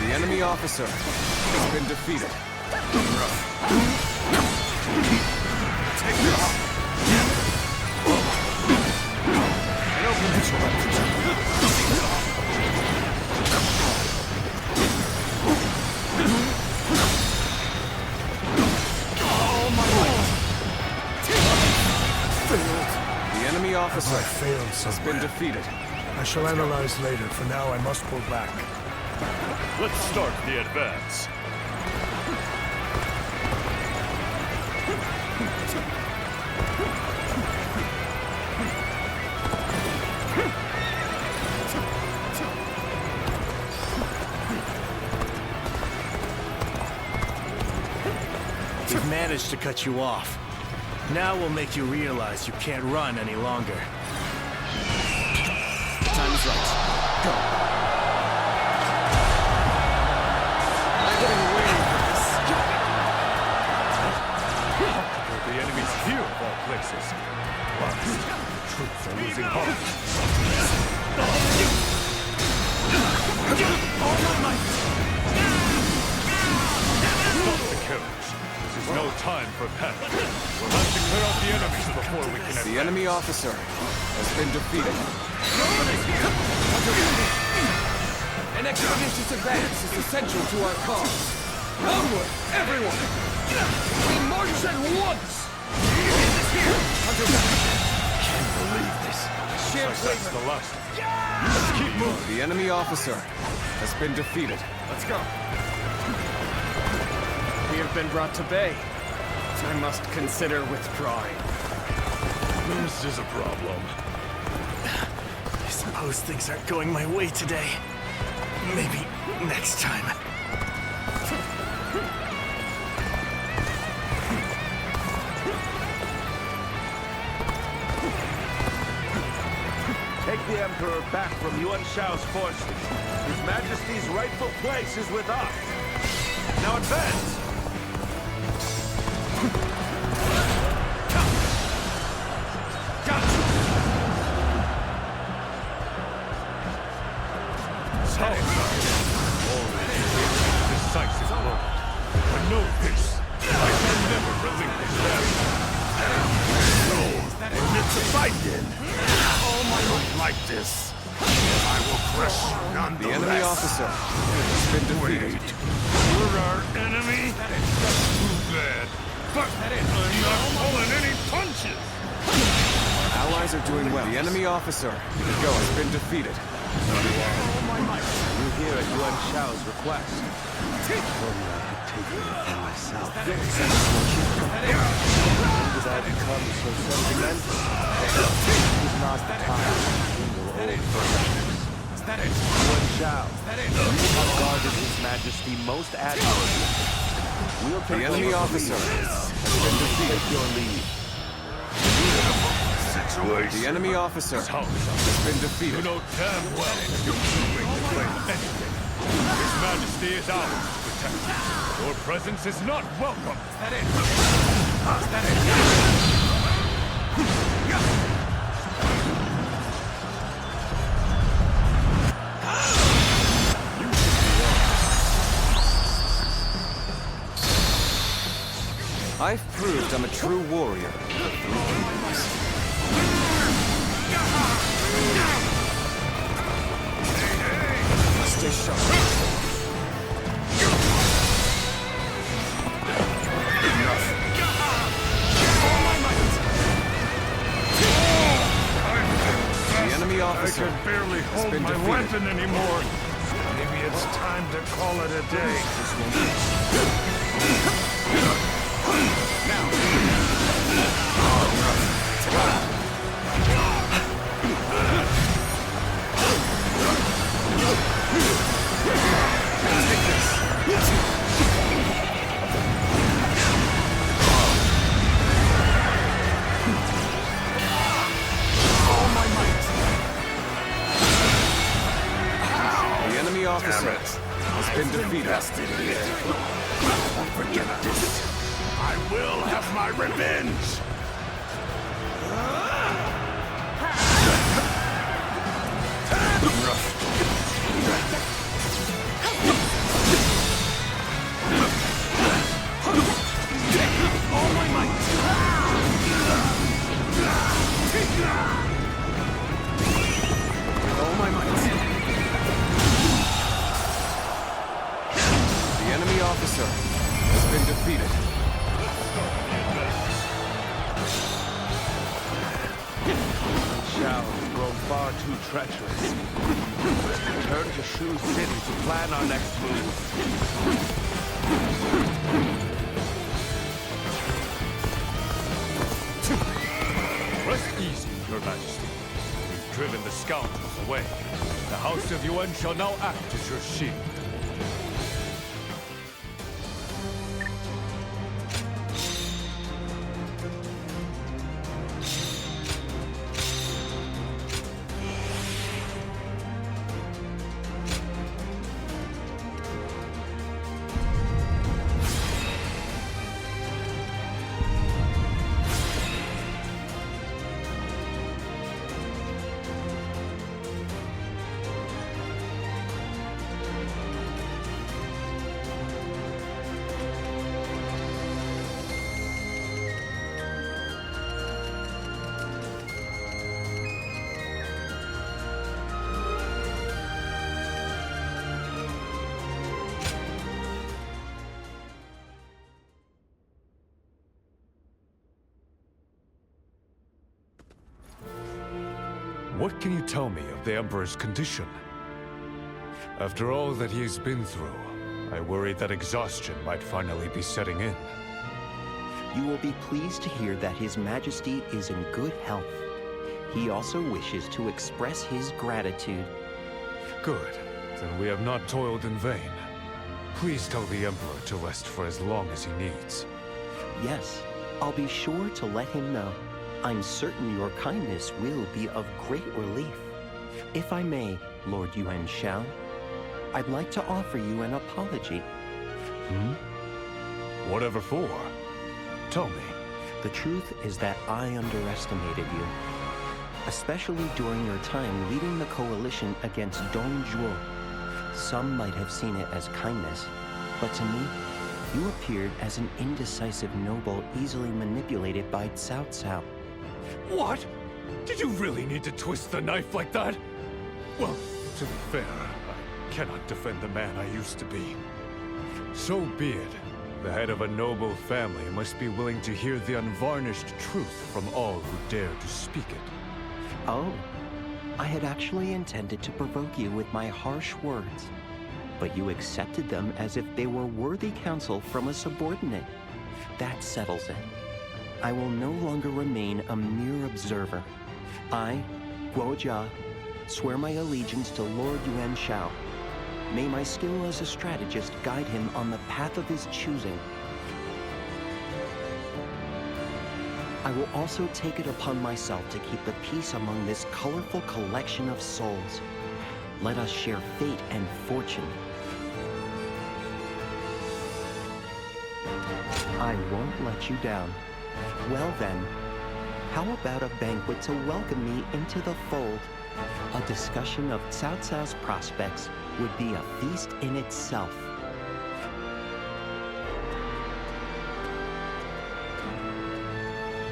The enemy officer has been defeated. Take this. An open all my might. The enemy officer has been defeated. I shall analyze later. For now, I must pull back. Let's start the advance. We've managed to cut you off. Now we'll make you realize you can't run any longer. Time is right. Go. I'm getting waiting for this. The enemy's here of all places. But troops are losing heart. All my might! Stop the carriage. This is no time for panic. We'll have to clear out the enemies before we can advance. The enemy officer has been defeated. An expeditious advance is essential to our cause. Onward, everyone! We march at once! Can't believe this. That's the last. Let's keep moving. The enemy officer has been defeated. Let's go. We have been brought to bay. I must consider withdrawing. This is a problem. I suppose things aren't going my way today. Maybe next time. Take the Emperor back from Yuan Shao's forces. His Majesty's rightful place is with us. Now advance! Decisive blow. But know this, I shall never relinquish them. So, it's a fight then. Like this, I will crush you nonetheless. The enemy officer has been defeated. You're our enemy? That's too bad. But I'm not pulling any punches. Our allies are doing well. The enemy officer has been defeated. You hear at Yuan Shao's request. Only I could take it upon myself. When did I become so sentimental? It was not the time to kindle old friendships. Yuan Shao, you have guarded His Majesty most admirably. We'll take The enemy officer has been defeated. Take your leave. The enemy officer has been defeated. You know damn well you're doing to claim anything. His Majesty is ours to protect. Your presence is not welcome. I've proved I'm a true warrior. Stay sharp. The enemy officer I can barely has hold been my defeated. weapon anymore. Maybe it's time to call it a day. Now. officer has been defeated. Forget this. I will have my revenge. All my might! All my might! The enemy officer has been defeated. Shao has grown far too treacherous. Let's return to Shu City to plan our next move. Rest easy, Your Majesty. We've driven the scoundrels away. The House of Yuan shall now act as your shield. What can you tell me of the Emperor's condition? After all that he has been through, I worry that exhaustion might finally be setting in. You will be pleased to hear that His Majesty is in good health. He also wishes to express his gratitude. Good. Then we have not toiled in vain. Please tell the Emperor to rest for as long as he needs. Yes, I'll be sure to let him know. I'm certain your kindness will be of great relief. If I may, Lord Yuan Shao, I'd like to offer you an apology. Whatever for? Tell me. The truth is that I underestimated you, especially during your time leading the coalition against Dong Zhuo. Some might have seen it as kindness, but to me, you appeared as an indecisive noble easily manipulated by Cao Cao. What? Did you really need to twist the knife like that? Well, to be fair, I cannot defend the man I used to be. So be it. The head of a noble family must be willing to hear the unvarnished truth from all who dare to speak it. Oh, I had actually intended to provoke you with my harsh words, but you accepted them as if they were worthy counsel from a subordinate. That settles it. I will no longer remain a mere observer. I, Guo Jia, swear my allegiance to Lord Yuan Shao. May my skill as a strategist guide him on the path of his choosing. I will also take it upon myself to keep the peace among this colorful collection of souls. Let us share fate and fortune. I won't let you down. Well then, how about a banquet to welcome me into the fold? A discussion of Cao Cao's prospects would be a feast in itself.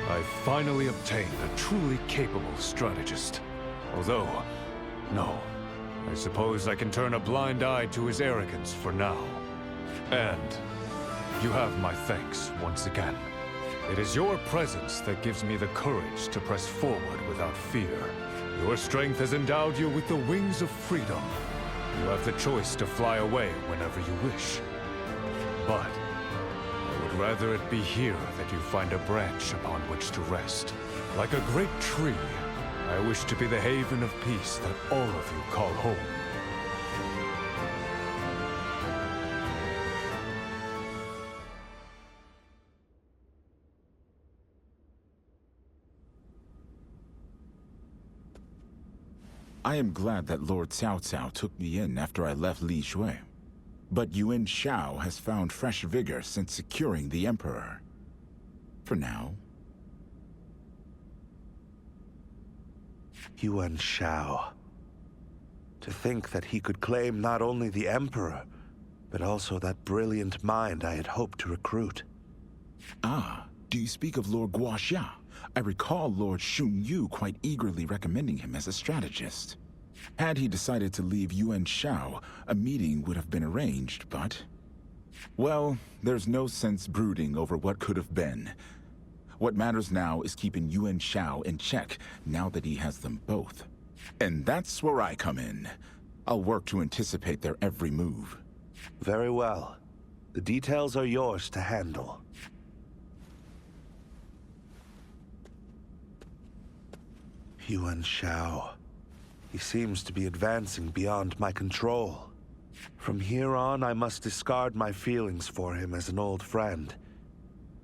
I finally obtained a truly capable strategist. Although, no. I suppose I can turn a blind eye to his arrogance for now. And you have my thanks once again. It is your presence that gives me the courage to press forward without fear. Your strength has endowed you with the wings of freedom. You have the choice to fly away whenever you wish. But I would rather it be here that you find a branch upon which to rest. Like a great tree, I wish to be the haven of peace that all of you call home. I am glad that Lord Cao Cao took me in after I left Li Shui. But Yuan Shao has found fresh vigor since securing the Emperor. For now. Yuan Shao. To think that he could claim not only the Emperor, but also that brilliant mind I had hoped to recruit. Ah, do you speak of Lord Guoxia? I recall Lord Xun Yu quite eagerly recommending him as a strategist. Had he decided to leave Yuan Shao, a meeting would have been arranged, but... Well, there's no sense brooding over what could have been. What matters now is keeping Yuan Shao in check now that he has them both. And that's where I come in. I'll work to anticipate their every move. Very well. The details are yours to handle. Yuan Shao. He seems to be advancing beyond my control. From here on, I must discard my feelings for him as an old friend,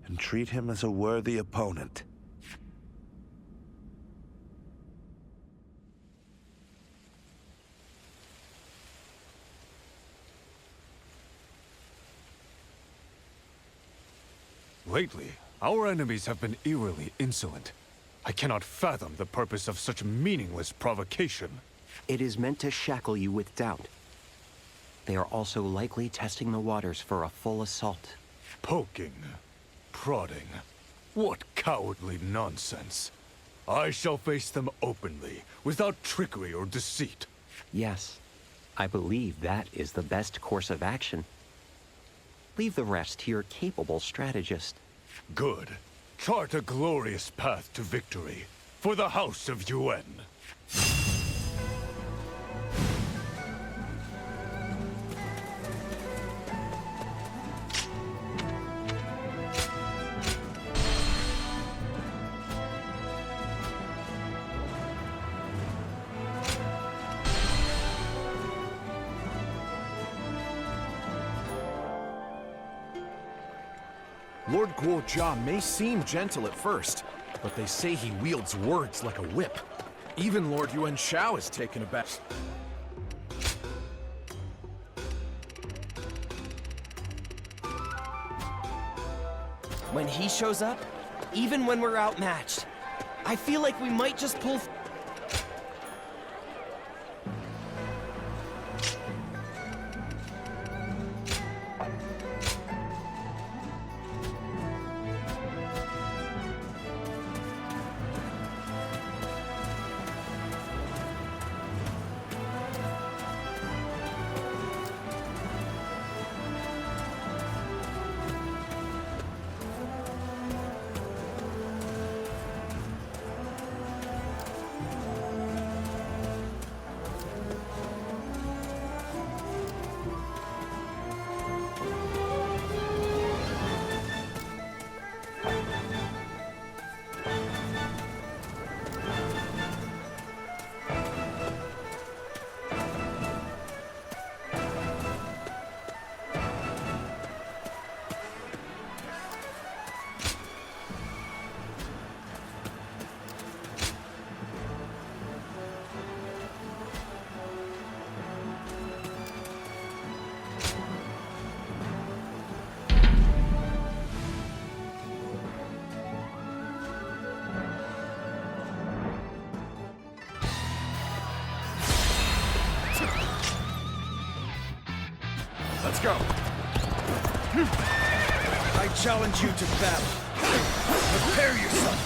and treat him as a worthy opponent. Lately, our enemies have been eerily insolent. I cannot fathom the purpose of such meaningless provocation. It is meant to shackle you with doubt. They are also likely testing the waters for a full assault. Poking, prodding. What cowardly nonsense. I shall face them openly, without trickery or deceit. Yes, I believe that is the best course of action. Leave the rest to your capable strategist. Good. Chart a glorious path to victory for the House of Yuan. Lord Guojia may seem gentle at first, but they say he wields words like a whip. Even Lord Yuan Shao is taken aback. When he shows up, even when we're outmatched, I feel like we might just pull... Let's go. I challenge you to battle. Prepare yourself.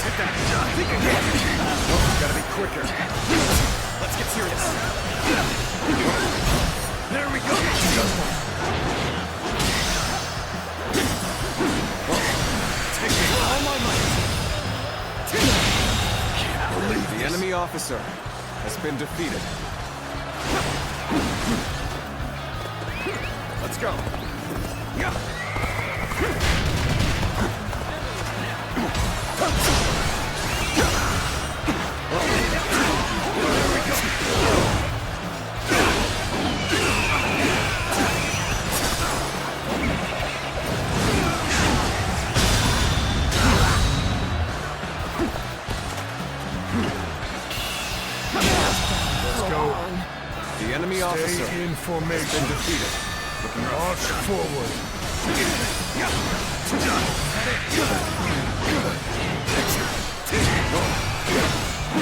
Take that. Think again. Oh, gotta be quicker. Let's get serious. There we go. Take me all my might. Can't believe the enemy officer has been defeated. Let's go. Yeah. The enemy officer Stay in formation. has been defeated. March forward.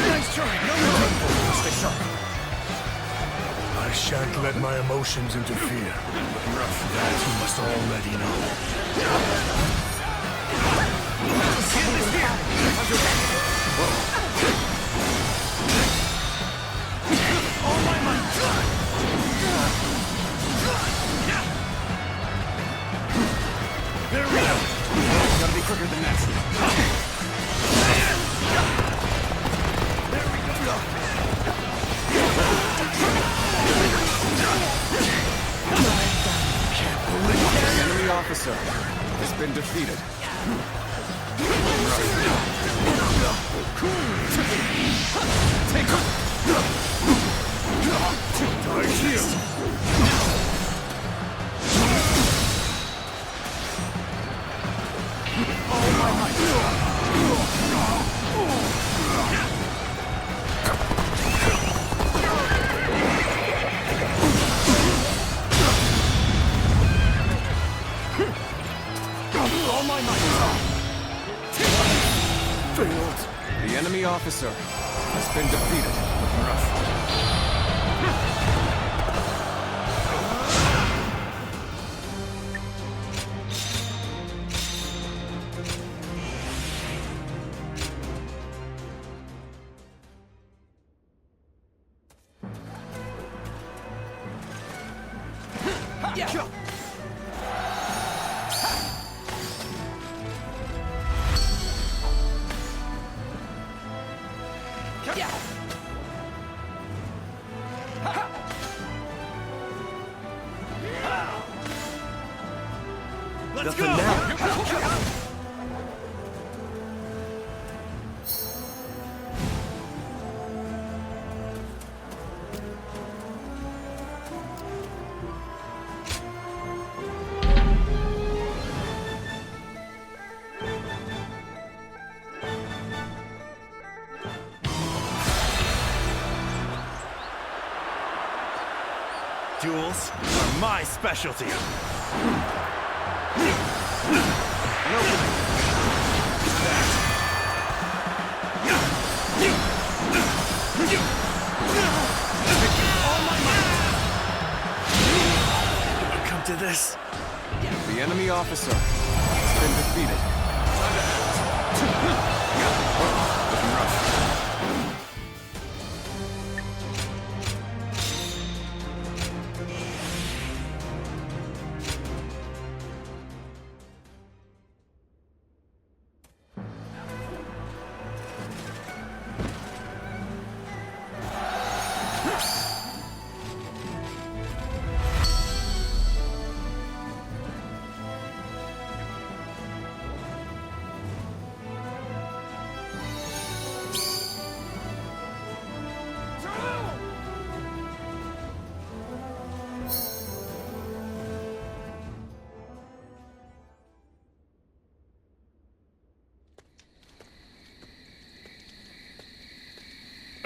Nice try. No. Stay sharp. I shan't let my emotions interfere. That you must already know. All my might. There we go. Gotta be quicker than that. There we go. The enemy officer has been defeated. Take him. The enemy officer has been defeated. Let's go! Duels are my specialty. Come to this. The enemy officer has been defeated. Looking rough.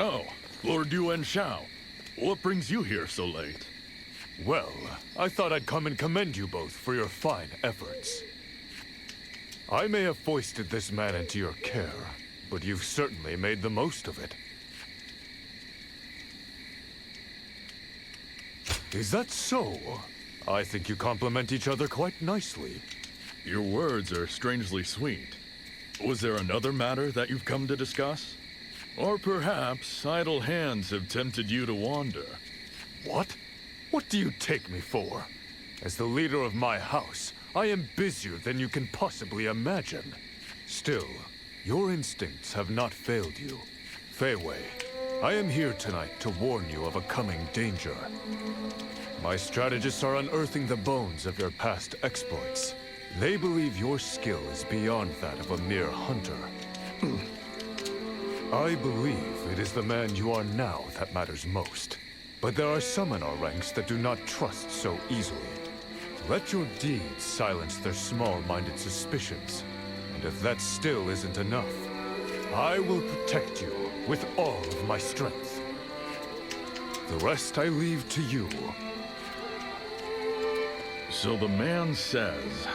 Oh, Lord Yuan Shao. What brings you here so late? Well, I thought I'd come and commend you both for your fine efforts. I may have foisted this man into your care, but you've certainly made the most of it. Is that so? I think you complement each other quite nicely. Your words are strangely sweet. Was there another matter that you've come to discuss? Or perhaps idle hands have tempted you to wander. What? What do you take me for? As the leader of my house, I am busier than you can possibly imagine. Still, your instincts have not failed you. Fei Wei, I am here tonight to warn you of a coming danger. My strategists are unearthing the bones of your past exploits. They believe your skill is beyond that of a mere hunter. I believe it is the man you are now that matters most. But there are some in our ranks that do not trust so easily. Let your deeds silence their small-minded suspicions. And if that still isn't enough, I will protect you with all of my strength. The rest I leave to you. So the man says,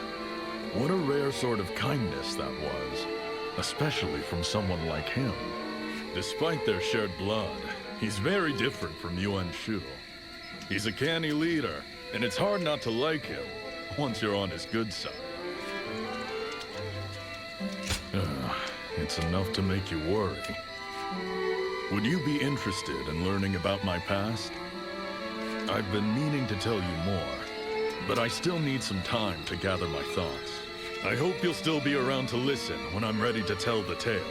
what a rare sort of kindness that was, especially from someone like him. Despite their shared blood, he's very different from Yuan Shao. He's a canny leader, and it's hard not to like him once you're on his good side. It's enough to make you worry. Would you be interested in learning about my past? I've been meaning to tell you more, but I still need some time to gather my thoughts. I hope you'll still be around to listen when I'm ready to tell the tale.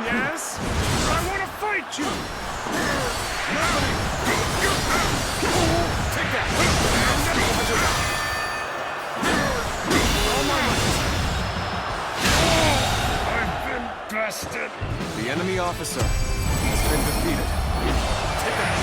Yes? I want to fight you! Take that! I've been bested! The enemy officer has been defeated. Take that!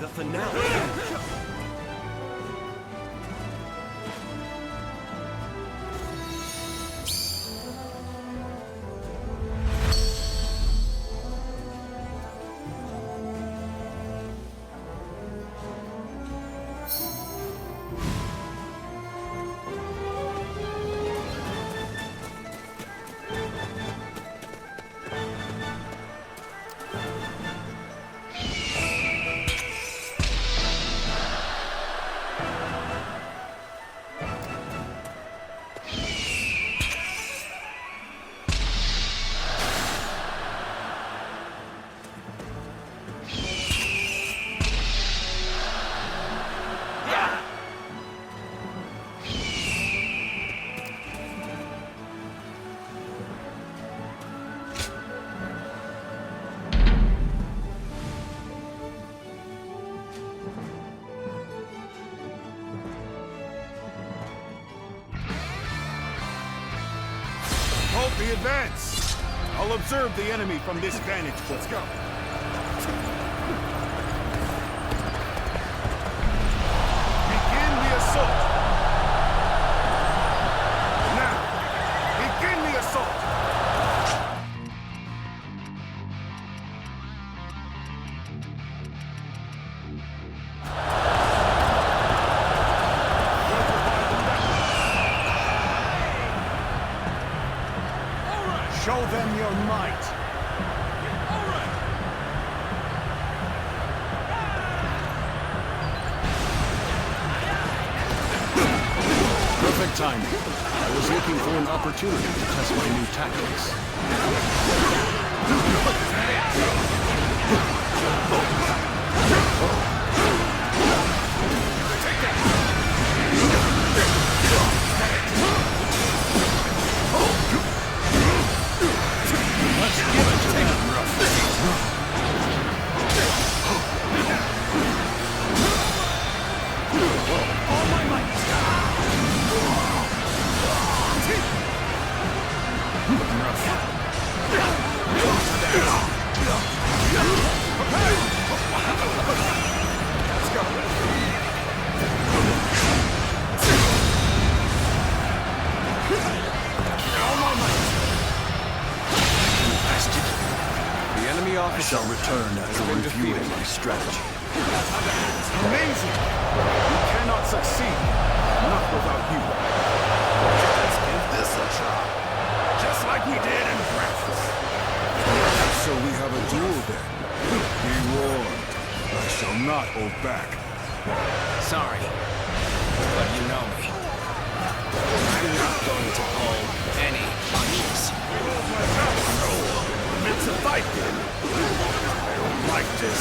The finale. Halt the advance! I'll observe the enemy from this vantage point. Let's go. Begin the assault! Now, begin the assault! Show them your might! Perfect timing. I was looking for an opportunity to test my new tactics. return after reviewing my strategy. Amazing! We cannot succeed. Not without you. Let's give this a try. Just like we did in practice. So we have a duel then. Be warned. I shall not hold back. Sorry, but you know me. I'm not going to pull any punches. So, it's a fight then. I don't like this.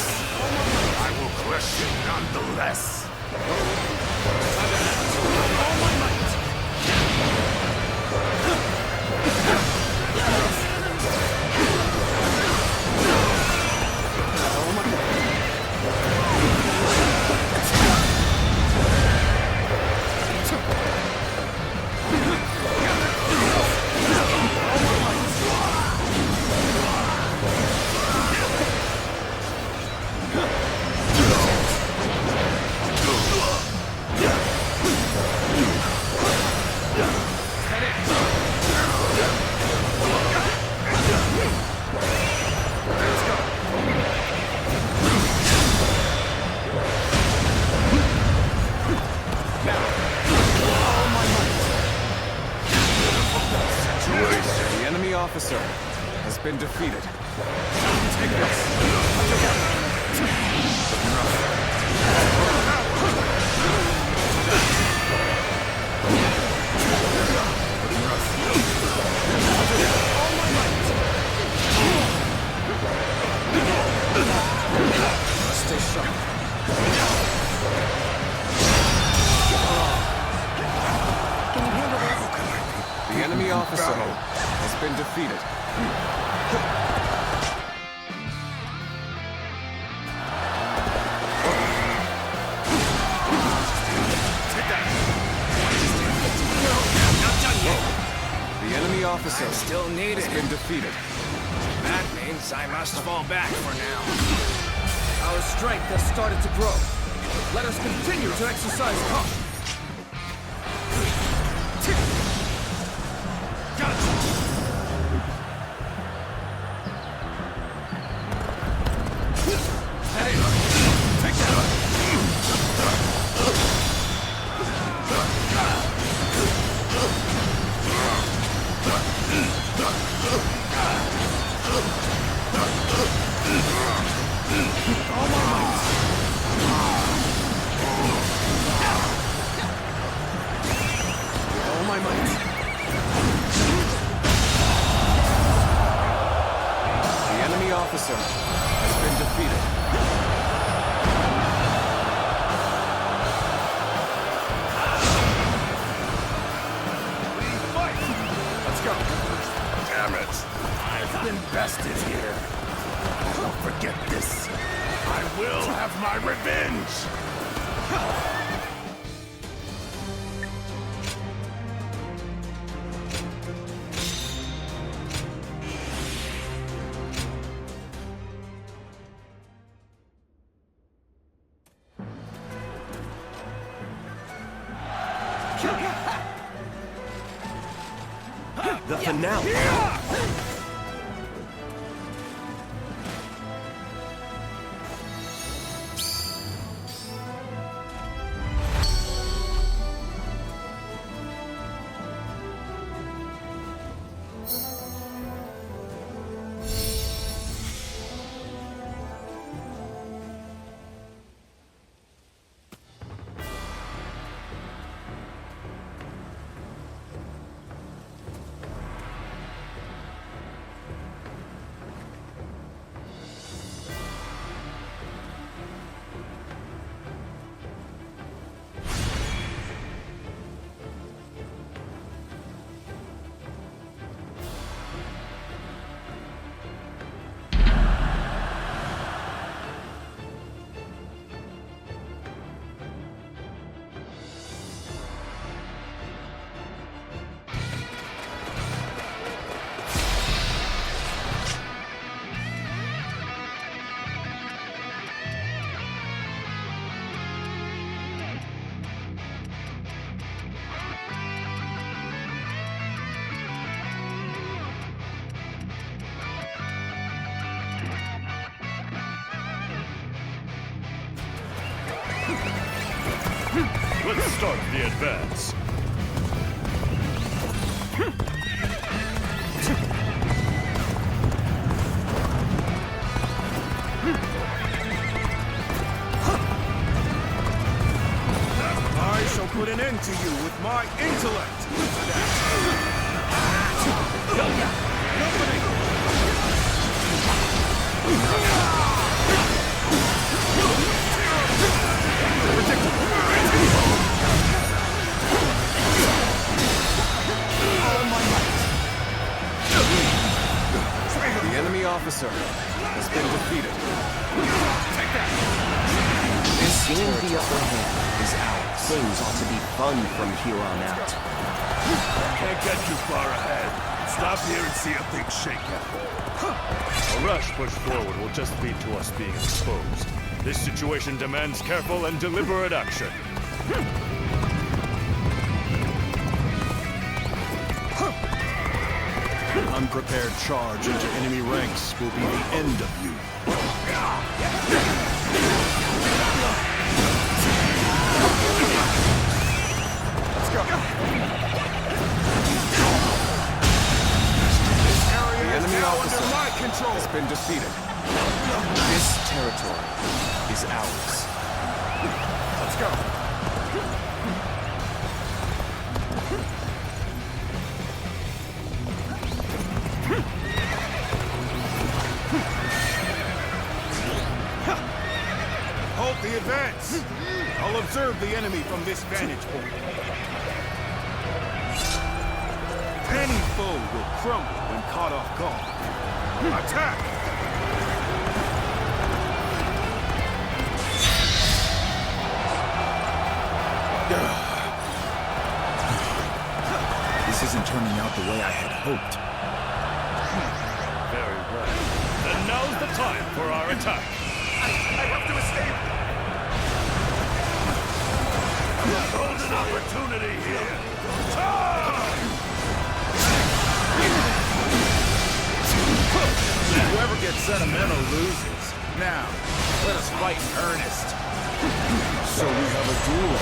I will crush you nonetheless. All my might. The enemy officer has been defeated. Take Stay sharp. Can you handle this? The enemy officer has been defeated. The enemy officer Still needed. has been defeated. That means I must fall back for now. Our strength has started to grow. Let us continue to exercise caution. The enemy officer has been defeated. Let's go. Damn it. I've been bested here. Don't forget this. I will have my revenge. The finale. Let's start the advance. I shall put an end to you with my intellect! The enemy officer has been defeated. Take that! Seeing the upper hand is ours. Things ought to be fun from here on out. Can't get too far ahead. Stop here and see how things shake out. A rash push forward will just lead to us being exposed. This situation demands careful and deliberate action. An unprepared charge into enemy ranks will be the end of you. Let's go. The enemy officer has been defeated. This territory is ours. Let's go. Halt the advance! I'll observe the enemy from this vantage point. Any foe will crumble when caught off guard. Attack! This isn't turning out the way I had hoped. Very well. Then now's the time for our attack. I have to escape! Golden opportunity here! Whoever gets sentimental loses. Now, let us fight in earnest. So we have a duel.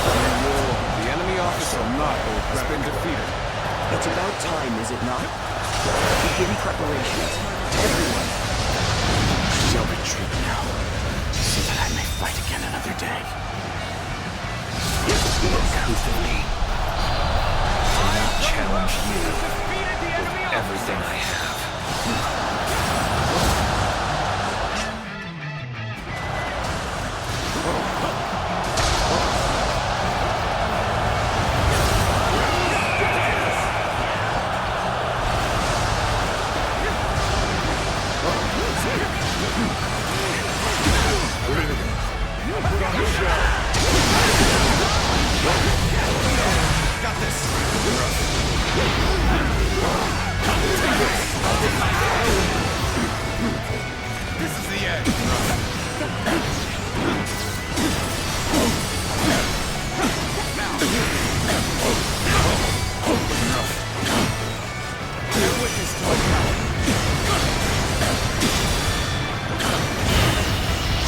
The enemy officer has been defeated. It's about time, is it not? Begin preparations. Everyone. Shall retreat now, so that I may fight again another day. Look who's to me. I challenge you with everything I have. Got this! This is the end! Now! Bear witness to my power!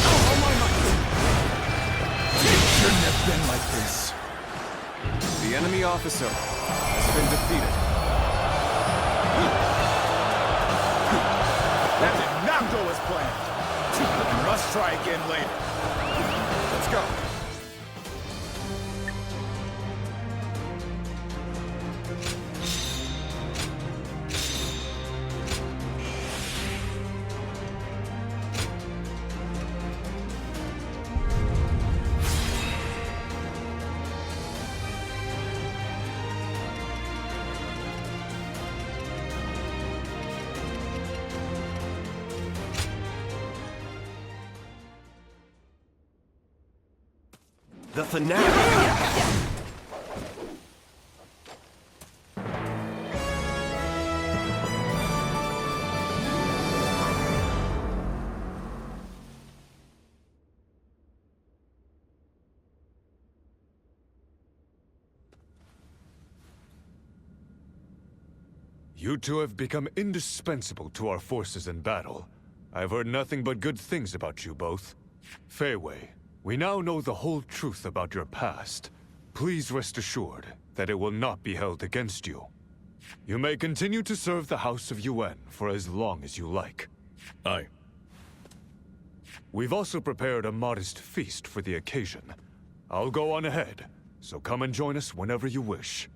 All my might! It shouldn't have been like this. The enemy officer has been defeated. That did not go as planned. We must try again later. Let's go. The finale. You two have become indispensable to our forces in battle. I've heard nothing but good things about you both. Fei Wei, We now know the whole truth about your past. Please rest assured that it will not be held against you. You may continue to serve the House of Yuan for as long as you like. Aye. We've also prepared a modest feast for the occasion. I'll go on ahead, so come and join us whenever you wish.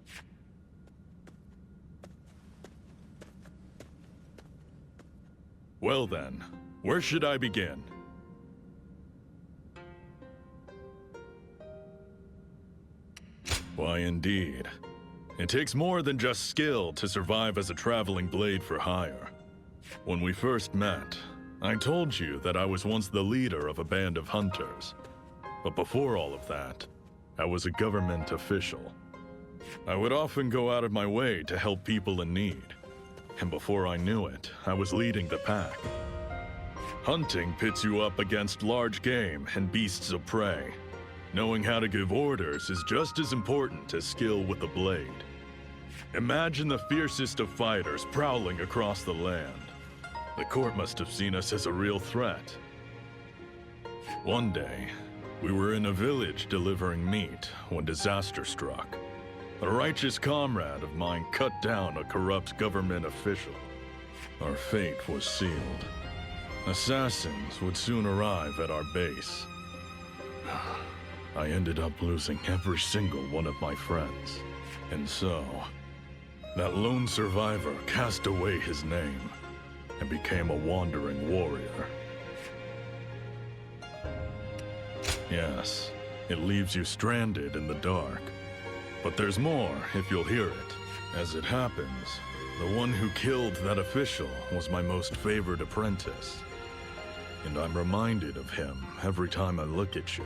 Well then, where should I begin? Why indeed. It takes more than just skill to survive as a traveling blade for hire. When we first met, I told you that I was once the leader of a band of hunters. But before all of that, I was a government official. I would often go out of my way to help people in need. And before I knew it, I was leading the pack. Hunting pits you up against large game and beasts of prey. Knowing how to give orders is just as important as skill with the blade. Imagine the fiercest of fighters prowling across the land. The court must have seen us as a real threat. One day, we were in a village delivering meat when disaster struck. A righteous comrade of mine cut down a corrupt government official. Our fate was sealed. Assassins would soon arrive at our base. I ended up losing every single one of my friends. And so, that lone survivor cast away his name and became a wandering warrior. Yes, it leaves you stranded in the dark. But there's more if you'll hear it. As it happens, the one who killed that official was my most favored apprentice. And I'm reminded of him every time I look at you.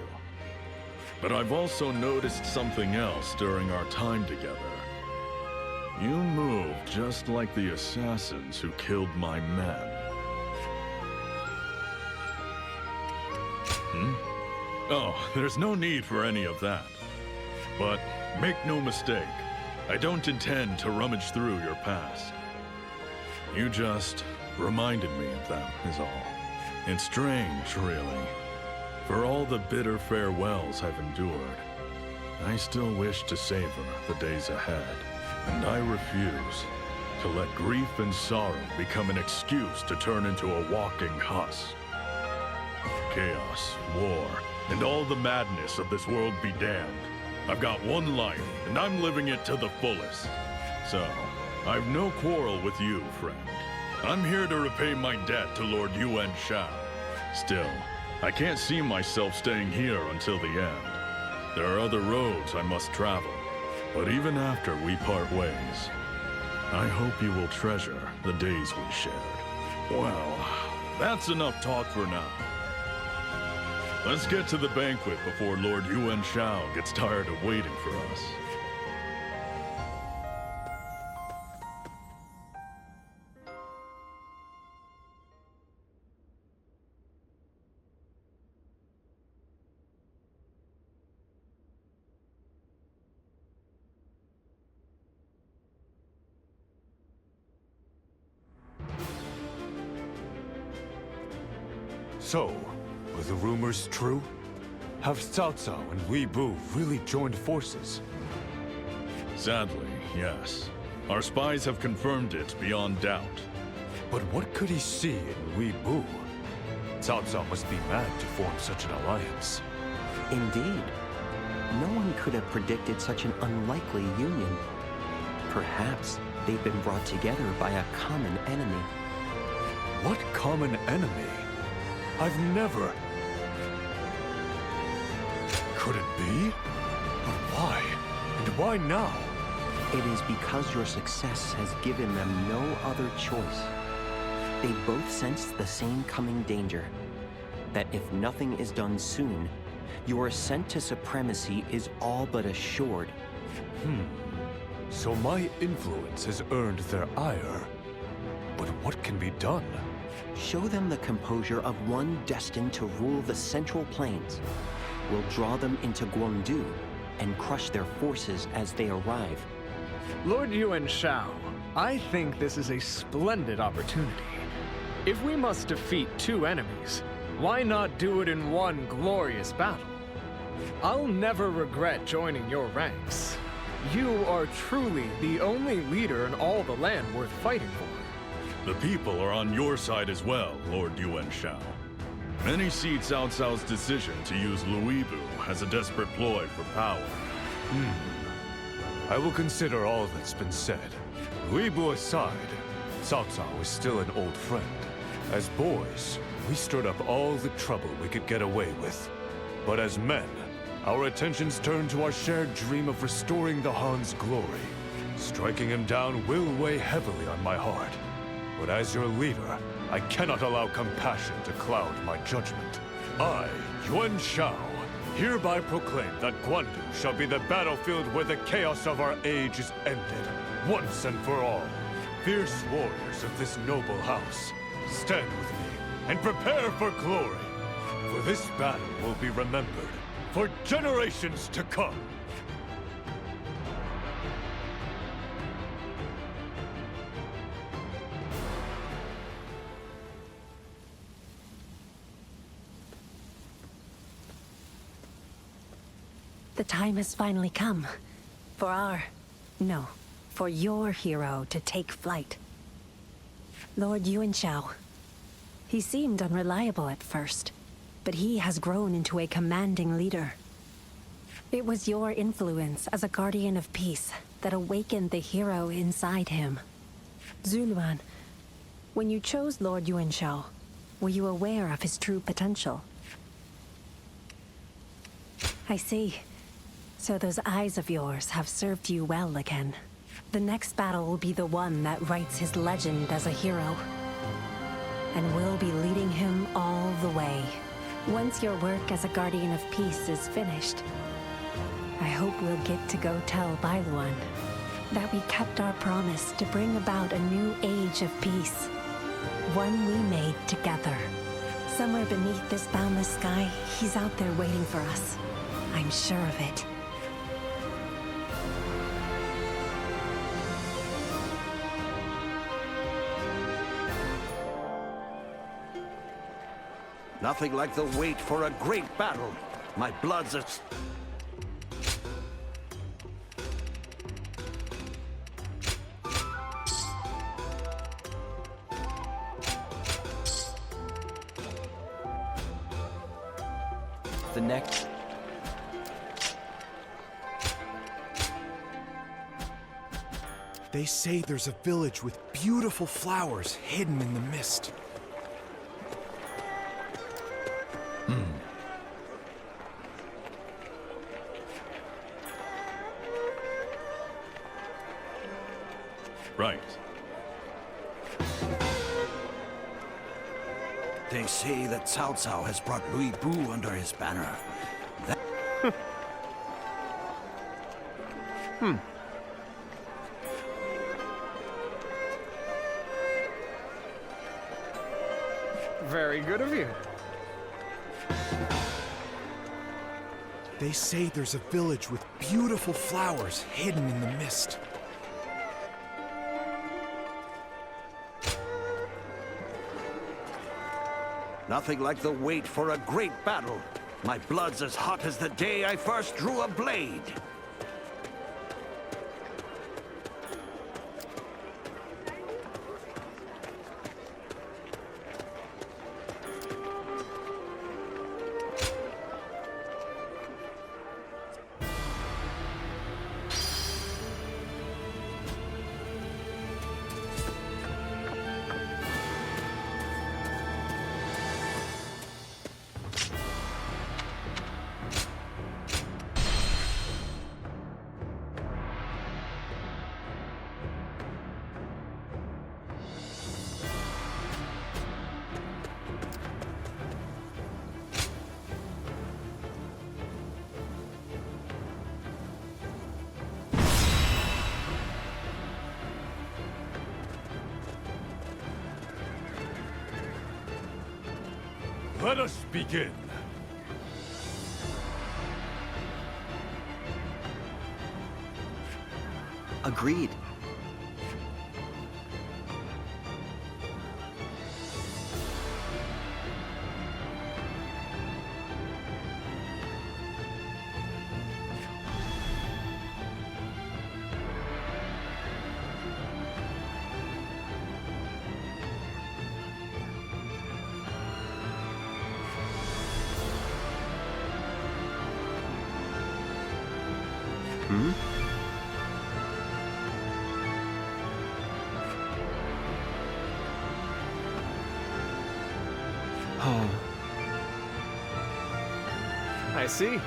But I've also noticed something else during our time together. You move just like the assassins who killed my men. Oh, there's no need for any of that. But make no mistake, I don't intend to rummage through your past. You just reminded me of them, is all. It's strange, really. For all the bitter farewells I've endured, I still wish to savor the days ahead. And I refuse to let grief and sorrow become an excuse to turn into a walking husk. Chaos, war, and all the madness of this world be damned. I've got one life, and I'm living it to the fullest. So, I've no quarrel with you, friend. I'm here to repay my debt to Lord Yuan Shao. Still, I can't see myself staying here until the end. There are other roads I must travel. But even after we part ways, I hope you will treasure the days we shared. Well, that's enough talk for now. Let's get to the banquet before Lord Yuan Shao gets tired of waiting for us. So, were the rumors true? Have Cao Cao and Li Bu really joined forces? Sadly, yes. Our spies have confirmed it beyond doubt. But what could he see in Li Bu? Cao Cao must be mad to form such an alliance. Indeed. No one could have predicted such an unlikely union. Perhaps they've been brought together by a common enemy. What common enemy? I've never... Could it be? But why? And why now? It is because your success has given them no other choice. They both sense the same coming danger. That if nothing is done soon, your ascent to supremacy is all but assured. So my influence has earned their ire. But what can be done? Show them the composure of one destined to rule the Central Plains. We'll draw them into Guangdu and crush their forces as they arrive. Lord Yuan Shao, I think this is a splendid opportunity. If we must defeat two enemies, Why not do it in one glorious battle? I'll never regret joining your ranks. You are truly the only leader in all the land worth fighting for. The people are on your side as well, Lord Yuan Shao. Many see Cao Cao's decision to use Luibu as a desperate ploy for power. I will consider all that's been said. Luibu aside, Cao Cao is still an old friend. As boys, we stirred up all the trouble we could get away with. But as men, our attentions turn to our shared dream of restoring the Han's glory. Striking him down will weigh heavily on my heart. But as your leader, I cannot allow compassion to cloud my judgment. I, Yuan Shao, hereby proclaim that Guandu shall be the battlefield where the chaos of our age is ended, once and for all. Fierce warriors of this noble house, stand with me and prepare for glory. For this battle will be remembered for generations to come. The time has finally come for for your hero to take flight. Lord Yuan Shao. He seemed unreliable at first, but he has grown into a commanding leader. It was your influence as a guardian of peace that awakened the hero inside him. Zuluan, when you chose Lord Yuan Shao, were you aware of his true potential? I see. So those eyes of yours have served you well again. The next battle will be the one that writes his legend as a hero. And we'll be leading him all the way. Once your work as a guardian of peace is finished, I hope we'll get to go tell Bailuan that we kept our promise to bring about a new age of peace. One we made together. Somewhere beneath this boundless sky, he's out there waiting for us. I'm sure of it. Nothing like the wait for a great battle. My blood's a... The next... They say there's a village with beautiful flowers hidden in the mist. Right. They say that Cao Cao has brought Louis Bu under his banner. Very good of you. They say there's a village with beautiful flowers hidden in the mist. Nothing like the wait for a great battle. My blood's as hot as the day I first drew a blade. Let us begin. Agreed. Hmm? Oh. I see.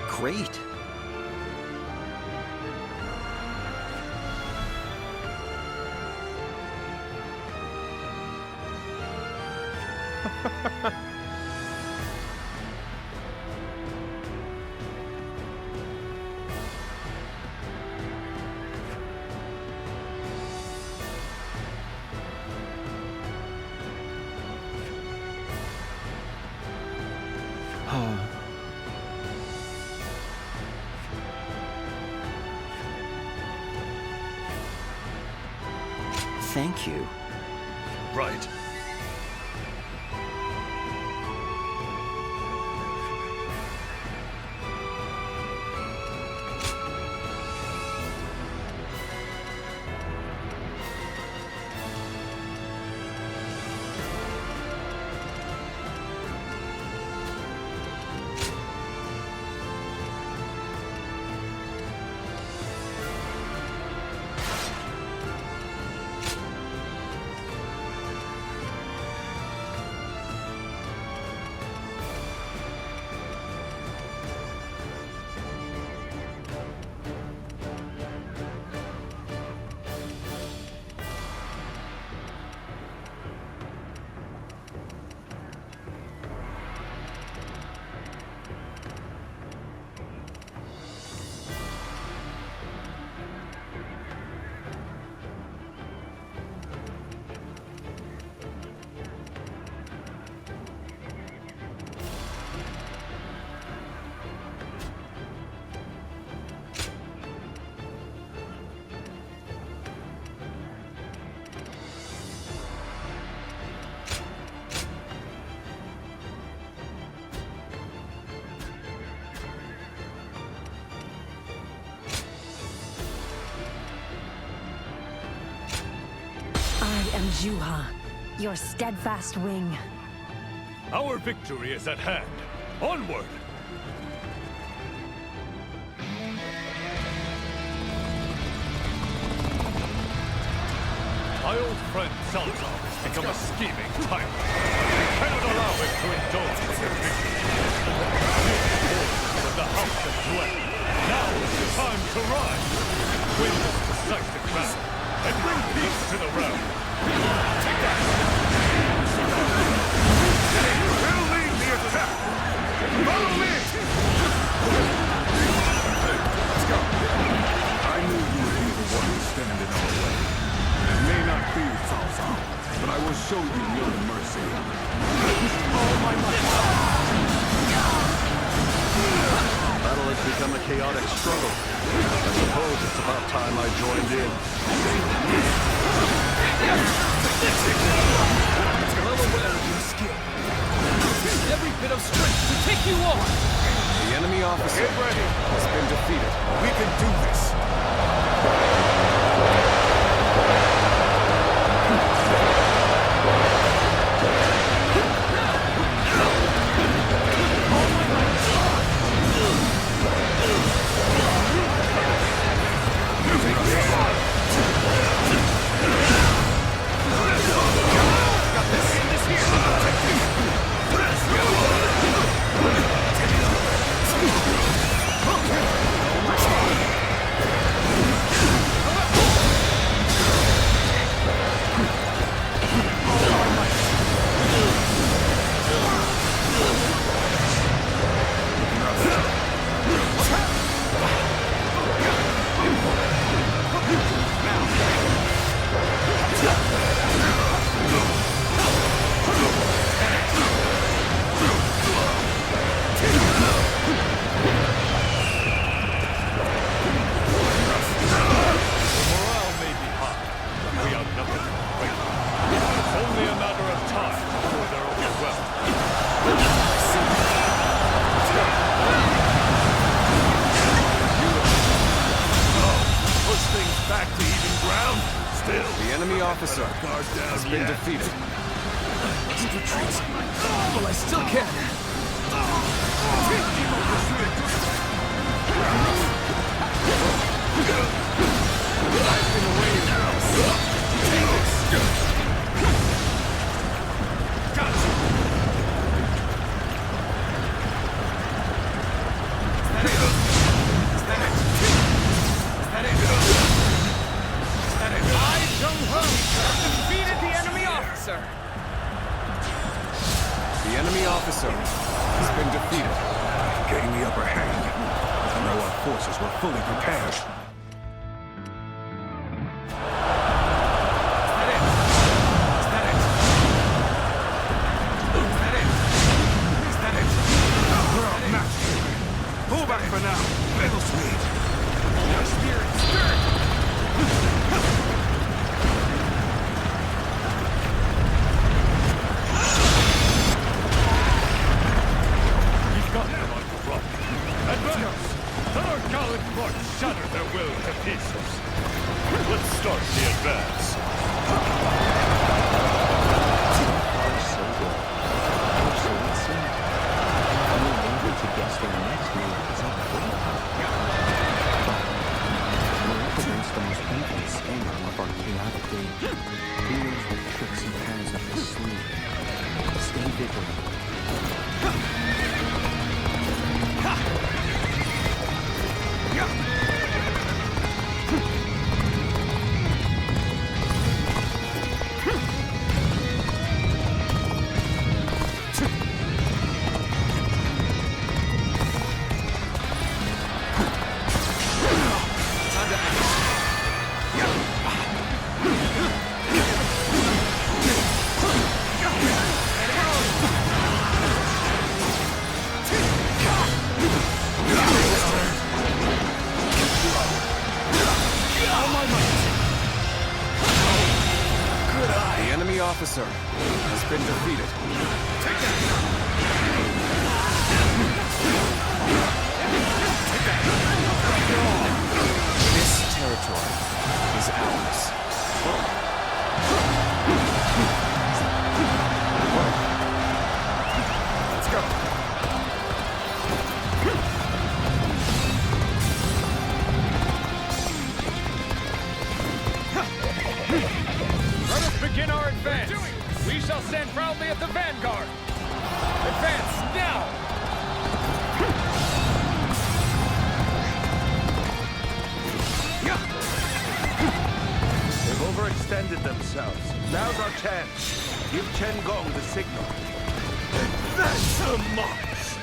Great. Oh. Thank you. Right. I am Juha, your steadfast wing. Our victory is at hand. Onward! My old friend Salazar has become a scheming tyrant. We cannot allow him to indulge in his victory. From the house of Yuan, now is the time to rise. Win this decisive battle, and bring peace to the realm. Take that! We'll lead the attack! Follow me! Let's go! I knew you would be the one to stand in our way. It may not be, Salazar, but I will show you no mercy. All my might! Battle has become a chaotic struggle. I suppose it's about time I joined in. Well aware of your skill. Every bit of strength to take you on. The enemy officer has been defeated. We can do this! The enemy officer has been defeated. Just retreat. Well, I still can. I've been waiting for this. Take this. Gotcha. Is that it? Is that it? Is that it? I, Jung-ho, have defeated the enemy officer. The enemy officer has been defeated. Gain the upper hand. I know our forces were fully prepared. Pull back for now. Middle speed. Your spirit stirred. He's got them on the run. Advance! Let our gallant march shatter their will to pieces. Let's start the advance. So good. Or so it seemed. Only able to guess their next move is a great power. But we're up against the most infamous anger of our chaotic age. Who knows what tricks he has up his sleeve? Stay vigilant. The enemy officer has been defeated. Take that. This territory is ours. Let's go. Let us begin our advance. We shall stand proudly at the vanguard. Advance now. They've overextended themselves. Now's our chance. Give Chen Gong the signal. That's a march!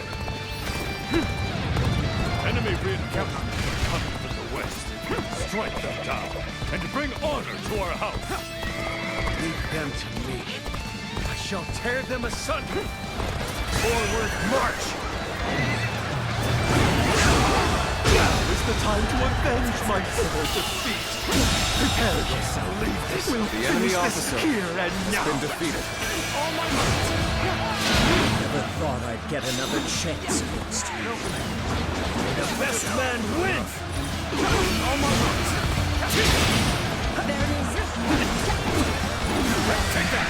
Enemy reinforcements are coming from the west. Strike them down and bring honor to our house. Leave them to me. I shall tear them asunder. Forward march! Now is the time to avenge my bitter defeat. Prepare yourself. We'll The enemy finish officer this here and has now. been defeated. All my might. Never thought I'd get another chance against you. May the best man win. All my might. There it is. Take that.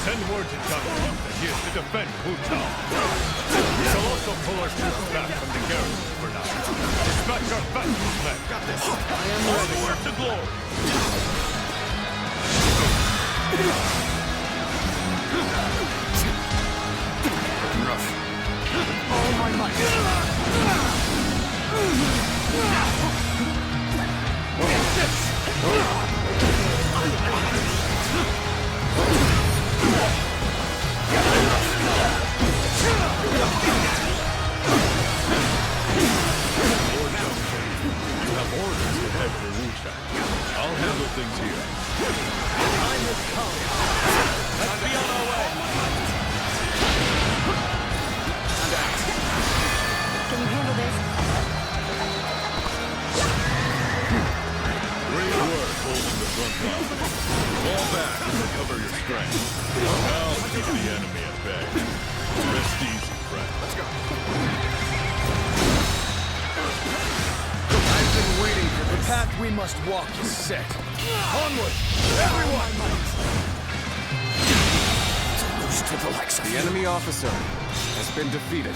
Send word to Zhang that he is to defend Hu-Tao. We shall also pull our troops back from the garrison for now. Dispatch our fastest men. Got this. I am ready. Onward to glory. Rough. All my might. You have orders to head for Wu-Shao. I'll handle things here. Time has come. Let's be on our way. we must walk is set. Onward, everyone! To the likes of The enemy officer has been defeated.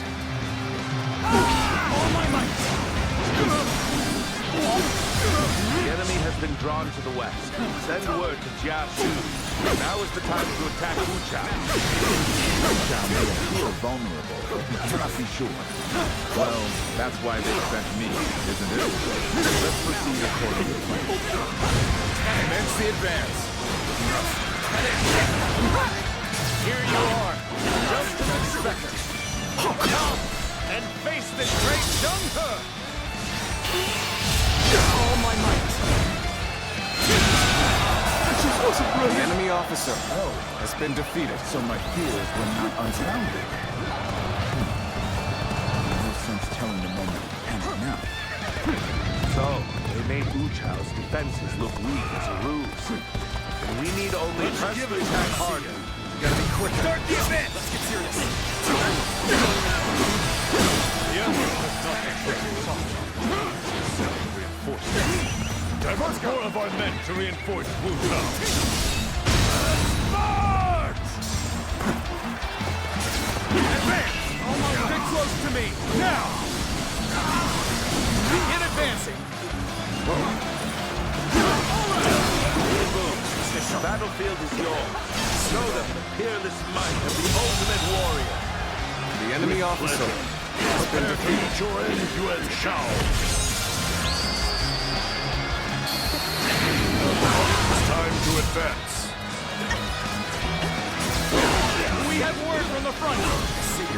all my might! The enemy has been drawn to the west. Send word to Jia Shu. Now is the time to attack Wu Chao. Wu Chao may appear vulnerable, but we cannot be sure. Well, that's why they sent me, isn't it? Let's proceed according to plan. Commence the advance. Here you are, just an inspector. Come and face the great Zheng He. All my might! The enemy officer has been defeated. So my fears were not unfounded. No sense telling the moment to panic now. So, they made Wu Chao's defenses look weak as a ruse. And we need only press the attack harder. Gotta be quicker. Start the advance! Let's get serious. The Emperor has not Divert more of our men to reinforce Wu Chao. March! Advance! Stay close to me, now! Begin advancing! The battlefield is yours. Show them the peerless might of the ultimate warrior. The enemy officer has been defeated. Yuan Shao. It's time to advance. We have word from the front.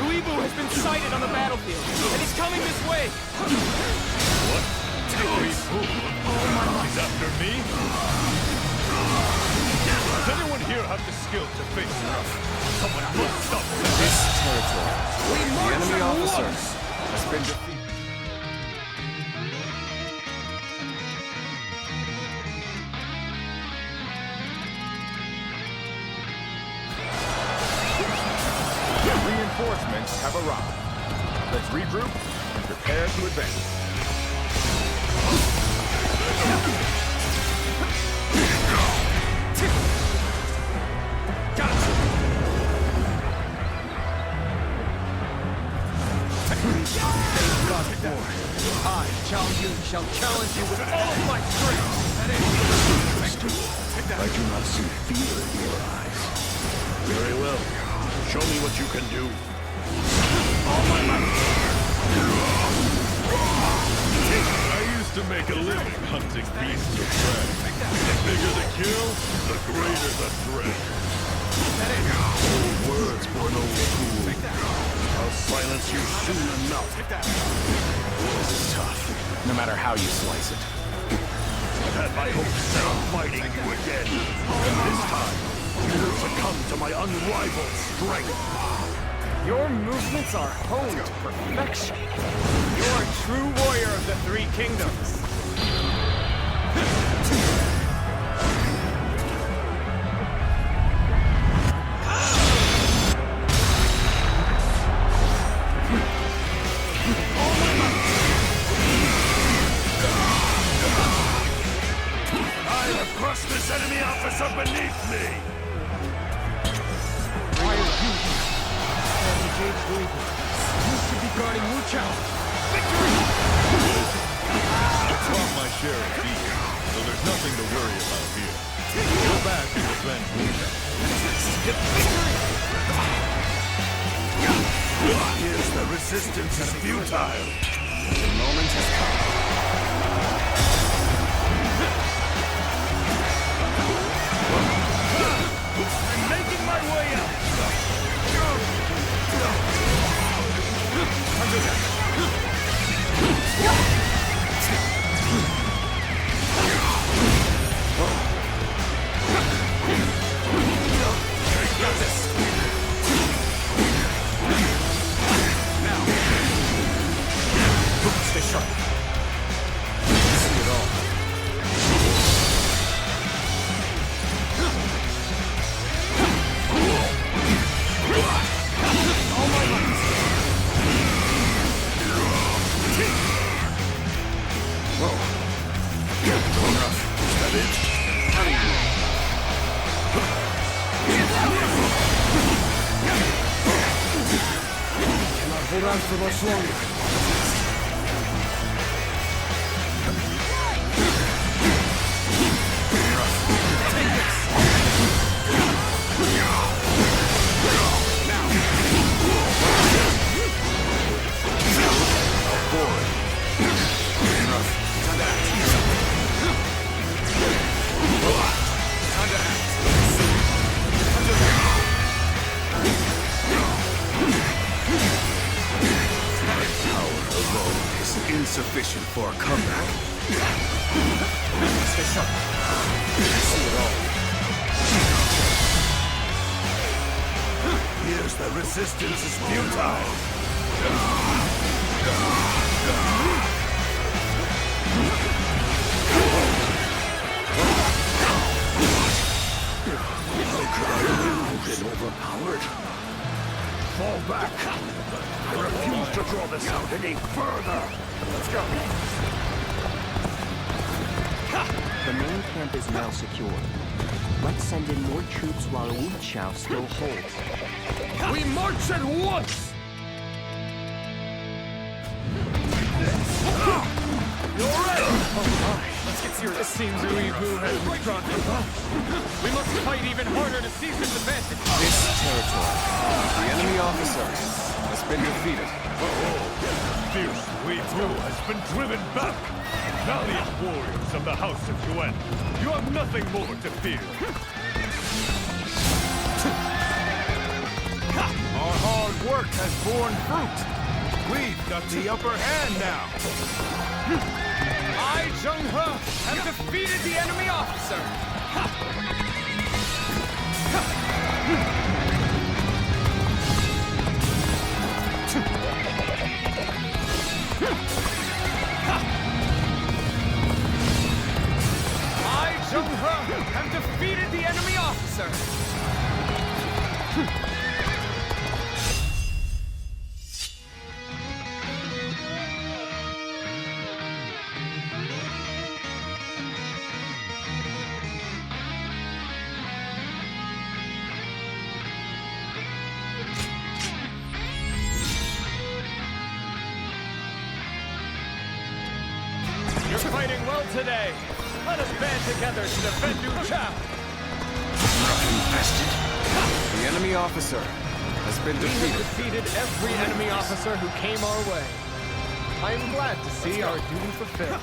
Lu Bu has been sighted on the battlefield, and he's coming this way. What? He's after me? Does anyone here have the skill to face him? Someone must stop This territory. We The march enemy at officer once. has been defeated. Reinforcements have arrived. Let's regroup and prepare to advance. I, Chao Yun, shall challenge you with all my strength! I do not see fear in your eyes. Very well. Show me what you can do. All my might! I used to make a living hunting beasts of prey. The bigger the kill, the greater the threat. Old words for an old fool. I'll silence you soon enough. This is tough, no matter how you slice it. I've had my hopes set on fighting you again. And this time, you will succumb to my unrivaled strength. Your movements are honed to perfection. You're a true warrior of the Three Kingdoms. I have crushed this enemy officer beneath me! Why are you here? Engaged Lu Bu. You should be guarding Wu Chao. Victory! I brought my share of beef, so there's nothing to worry about here. Go back and defend Wu Chao. Here's the resistance is futile. The moment has come. I'm making my way out. Got this. Now. Stay sharp. See it all. All my might. Whoa. hold on for much longer. Insufficient for a comeback. Stay sharp. I see it all. Here's the resistance is futile. How could I lose? Been overpowered. Fall back. I refuse to draw this out any further. Let's go. The main camp is now secure. Let's send in more troops while Yuan Shao still holds. We march at once! You're ready! Oh my, let's get serious. It seems Uibu has withdrawn from us. We must fight even harder to seize this advantage. This territory, the enemy officer has been defeated. Fierce Uibu has been driven back. Valiant warriors of the House of Yuan, you have nothing more to fear. Our hard work has borne fruit. We've got the upper hand now. I, Zheng-He, have defeated the enemy officer. I, Zheng-He, have defeated the enemy officer. You're fighting well today. Let us band together to defend Yuan Shao. The enemy officer has been We have defeated. defeated every enemy officer who came our way. I am glad to see our duty fulfilled.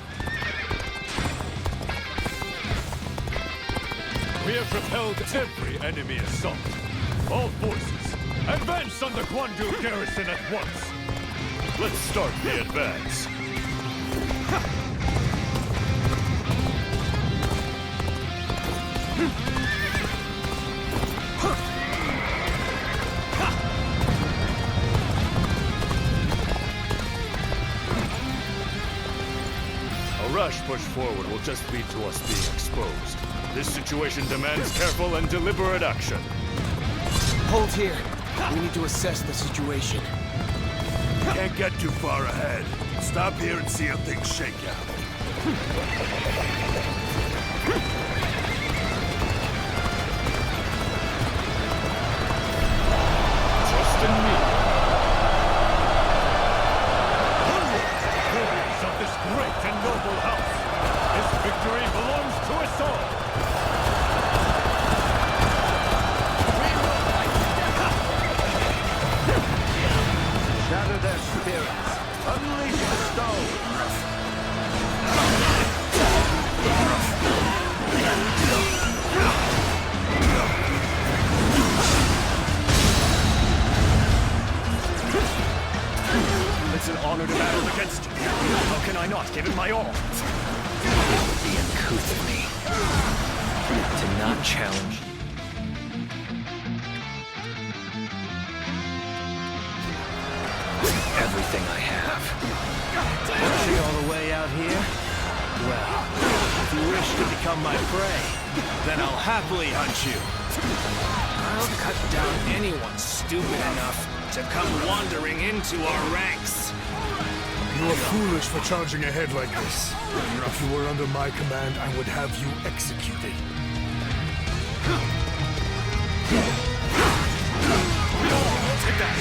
We have repelled every enemy assault. All forces, advance on the Guandu garrison at once. Let's start the advance. A rash push forward will just lead to us being exposed. This situation demands careful and deliberate action. Hold here. We need to assess the situation. Can't get too far ahead. Stop here and see how things shake out. Trust in me. Warriors of this great and noble house, this victory belongs to us all. Shatter their spirits. Unleash the stone. It's an honor to battle against you. How can I not give it my all? It would be uncouth of me to not challenge you. Everything I have. Pushing all the way out here? Well, if you wish to become my prey, then I'll happily hunt you. I'll cut down anyone stupid enough to come wandering into our ranks. You are foolish for charging ahead like this. If you were under my command, I would have you executed. Take that!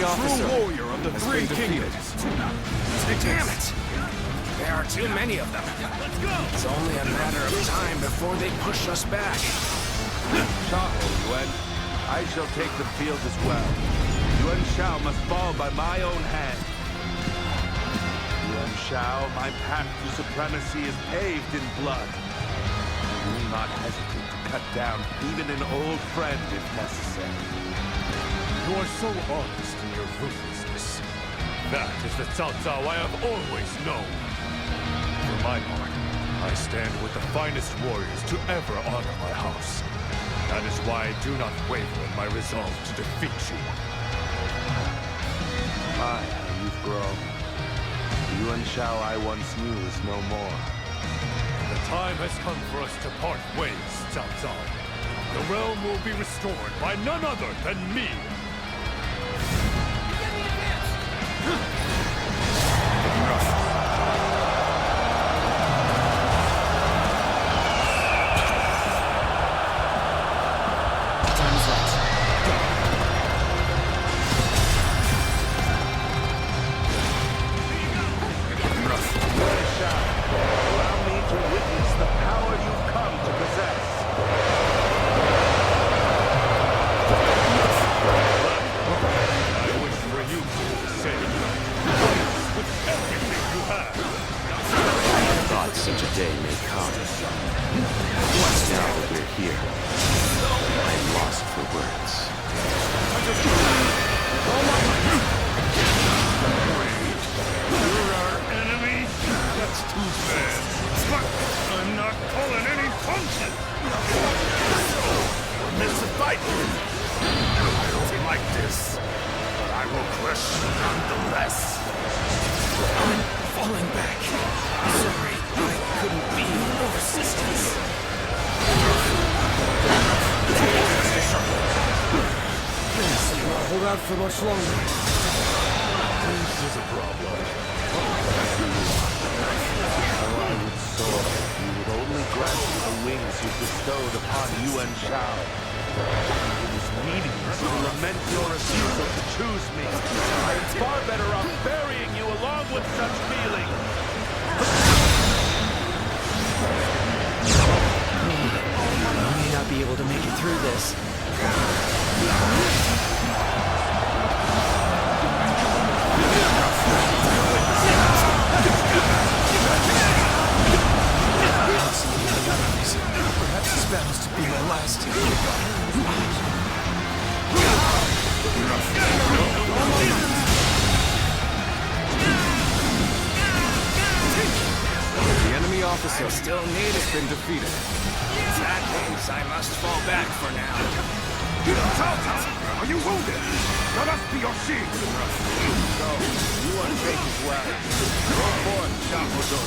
officer warrior of the has Three been defeated. Damn it! There are too many of them. Let's go! It's only a matter of time before they push us back. Shao, Yuan. I shall take the field as well. Yuan Shao must fall by my own hand. Yuan Shao, my path to supremacy is paved in blood. I will not hesitate to cut down even an old friend if necessary. You are so honest in your ruthlessness. That is the Cao Cao I have always known. For my part, I stand with the finest warriors to ever honor my house. That is why I do not waver in my resolve to defeat you. My, how you've grown. The Yuan Shao I once knew is no more. The time has come for us to part ways, Cao Cao. The realm will be restored by none other than me. Such a day may come. Once now that we're here, I'm lost for words. You're our enemy? That's too bad. But I'm not pulling any punches. We're missing fight. I don't like this, but I will crush you nonetheless. I'm falling back. Sorry, I couldn't be of assistance. Yes, you won't hold out for much longer. This is a problem. How I would soar if you would only grant me the wings you bestowed upon Yuan Shao. It is meaningless to lament your refusal to choose me. I am far better off burying you along with such feelings. I may not be able to make it through this. Perhaps this battle's to be my last. The enemy officer still need has been defeated. That means I must fall back for now. Are you wounded? Let us be your shield. So, you are fake as well. Go forth, Shakodon.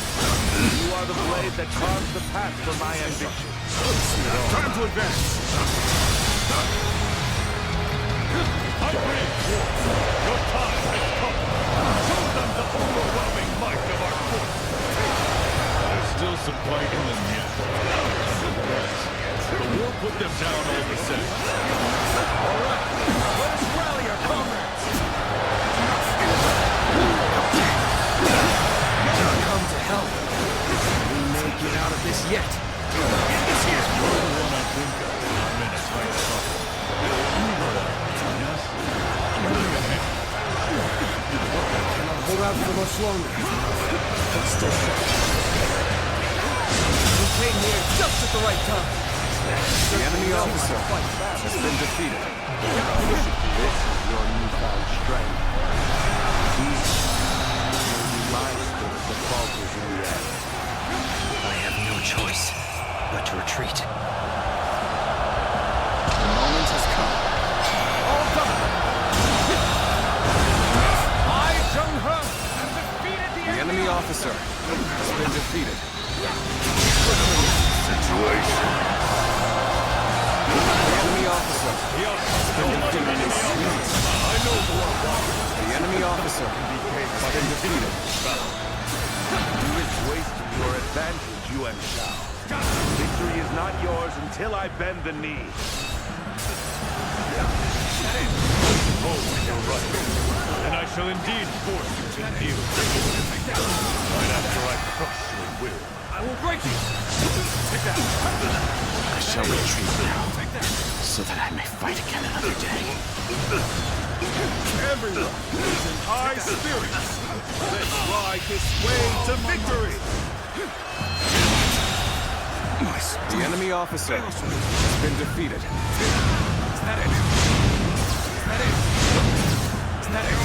You are the blade that carves the path for my ambition. Time to advance. I bring war. Your time has come. Show them the overwhelming might of our force. There's still some fight in them yet. But we'll put them down all the same. All right, let us rally our comrades. Come to help. We may get out of this yet. This is more the one I think of when I'm in a tight trouble. You know that, yes? Cannot hold out for much longer. Still shot. We came here just at the right time. The enemy officer has been defeated. This is your newfound strength. These will be my spirit that falters in the end. I have no choice but to retreat. The moment has come. All done. I, Zheng-He, have defeated the enemy officer has been defeated. Situation. The enemy officer has been defeated. The enemy officer has been defeated. You is wasting your advantage, Yuan Shao. Victory is not yours until I bend the knee. Oh, you're right. shall indeed force you to kneel. Right after I crush your will. I will break you! Take that! I shall retreat now, so that I may fight again another day. Everyone is in high spirits. Let's ride this way to victory! The enemy officer has been defeated. Is that it? Is that it? Is that it?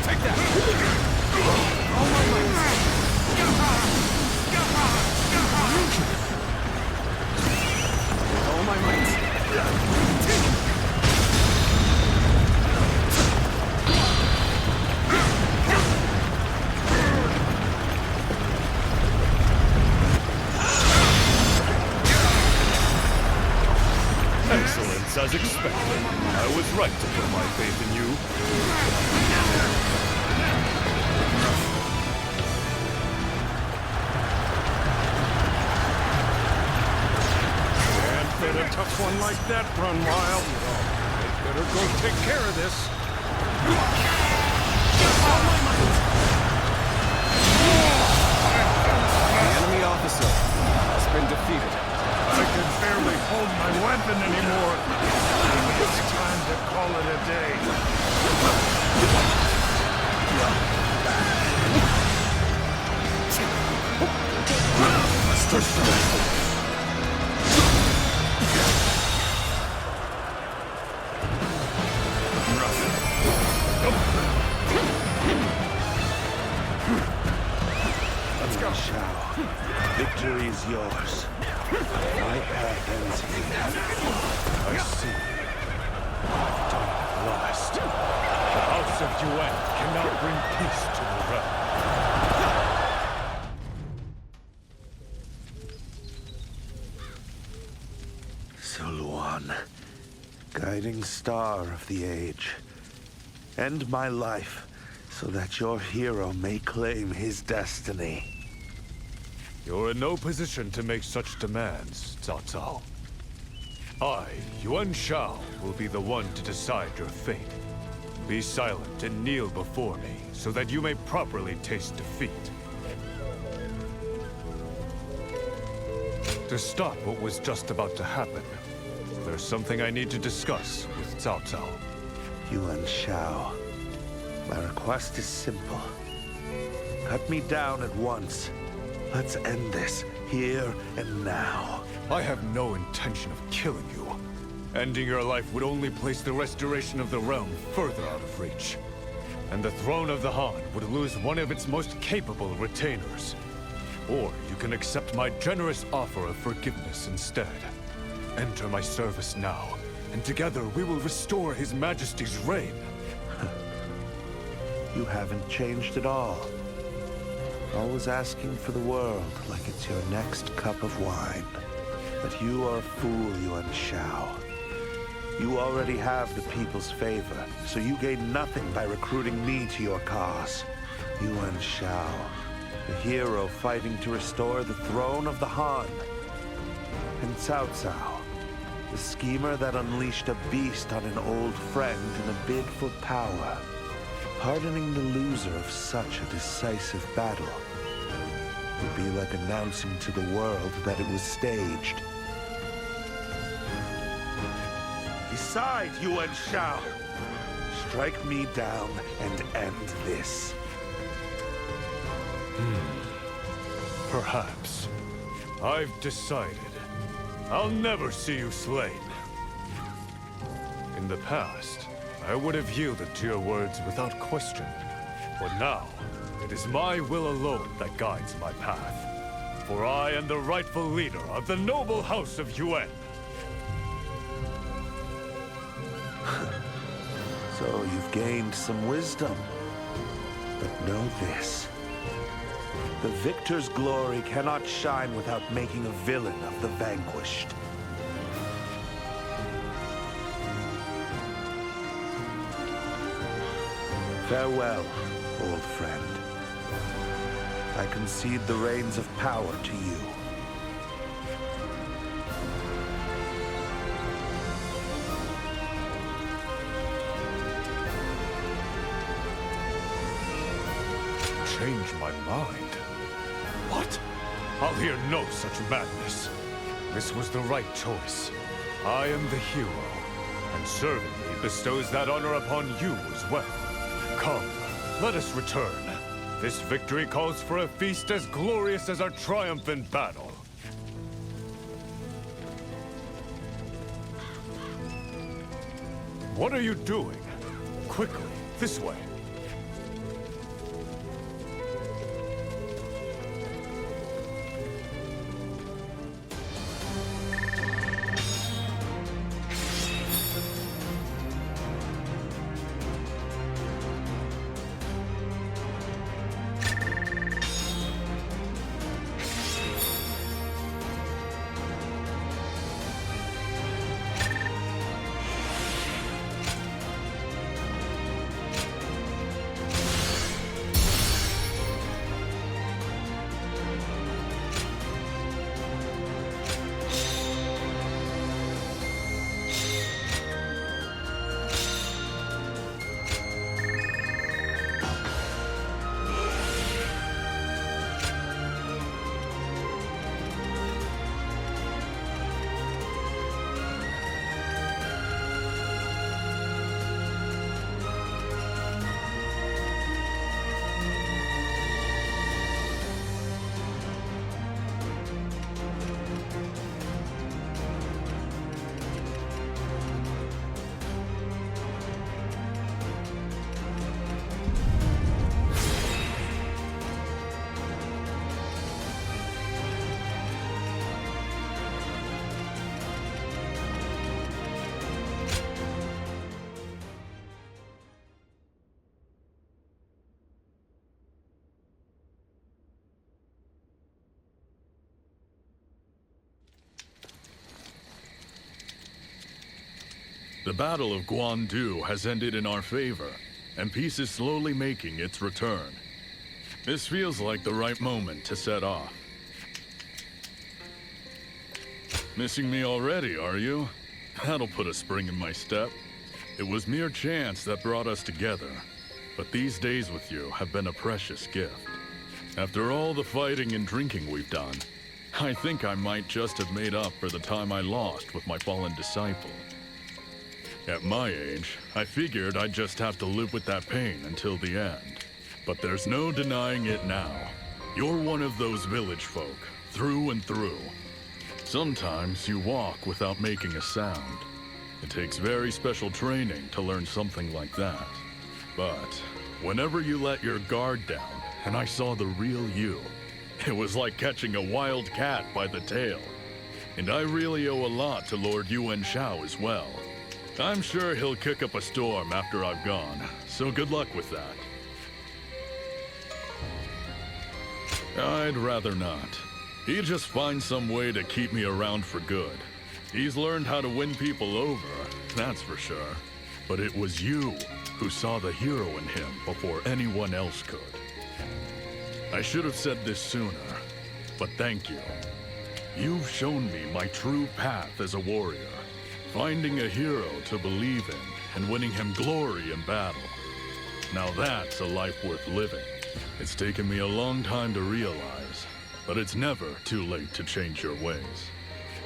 Take that! All my might! All my might! Excellence as expected. I was right to put my faith in you. Can't let a tough one like that run wild. I'd better go take care of this. The enemy officer has been defeated. I can barely hold my weapon anymore. It's time to call it a day. Let's go. Shao, victory is yours. My path ends here. I see. I've done it at last. The House of Yuan can now bring peace to the realm. Suluan, guiding star of the age. End my life so that your hero may claim his destiny. You're in no position to make such demands, Cao Cao. I, Yuan Shao, will be the one to decide your fate. Be silent and kneel before me, so that you may properly taste defeat. To stop what was just about to happen, there's something I need to discuss with Cao Cao. Yuan Shao, my request is simple. Cut me down at once. Let's end this, here and now. I have no intention of killing you. Ending your life would only place the restoration of the realm further out of reach. And the throne of the Han would lose one of its most capable retainers. Or you can accept my generous offer of forgiveness instead. Enter my service now, and together we will restore His Majesty's reign. You haven't changed at all. Always asking for the world like it's your next cup of wine. But you are a fool, Yuan Shao. You already have the people's favor, so you gain nothing by recruiting me to your cause. Yuan Shao, the hero fighting to restore the throne of the Han. And Cao Cao, the schemer that unleashed a beast on an old friend in a bid for power. Pardoning the loser of such a decisive battle would be like announcing to the world that it was staged. Decide, Yuan Shao. Strike me down and end this. Perhaps. I've decided. I'll never see you slain. In the past, I would have yielded to your words without question. But now, it is my will alone that guides my path. For I am the rightful leader of the noble House of Yuan. So you've gained some wisdom. But know this. The victor's glory cannot shine without making a villain of the vanquished. Farewell, old friend. I concede the reins of power to you. change my mind. What? I'll hear no such madness. This was the right choice. I am the hero, and serving me bestows that honor upon you as well. Come, let us return. This victory calls for a feast as glorious as our triumph in battle. What are you doing? Quickly, this way. The Battle of Guandu has ended in our favor, and peace is slowly making its return. This feels like the right moment to set off. Missing me already, are you? That'll put a spring in my step. It was mere chance that brought us together, but these days with you have been a precious gift. After all the fighting and drinking we've done, I think I might just have made up for the time I lost with my fallen disciple. At my age, I figured I'd just have to live with that pain until the end. But there's no denying it now. You're one of those village folk, through and through. Sometimes you walk without making a sound. It takes very special training to learn something like that. But whenever you let your guard down, and I saw the real you, it was like catching a wild cat by the tail. And I really owe a lot to Lord Yuan Shao as well. I'm sure he'll kick up a storm after I've gone, so good luck with that. I'd rather not. He'd just find some way to keep me around for good. He's learned how to win people over, that's for sure. But it was you who saw the hero in him before anyone else could. I should have said this sooner, but thank you. You've shown me my true path as a warrior. Finding a hero to believe in and winning him glory in battle. Now that's a life worth living. It's taken me a long time to realize, but it's never too late to change your ways.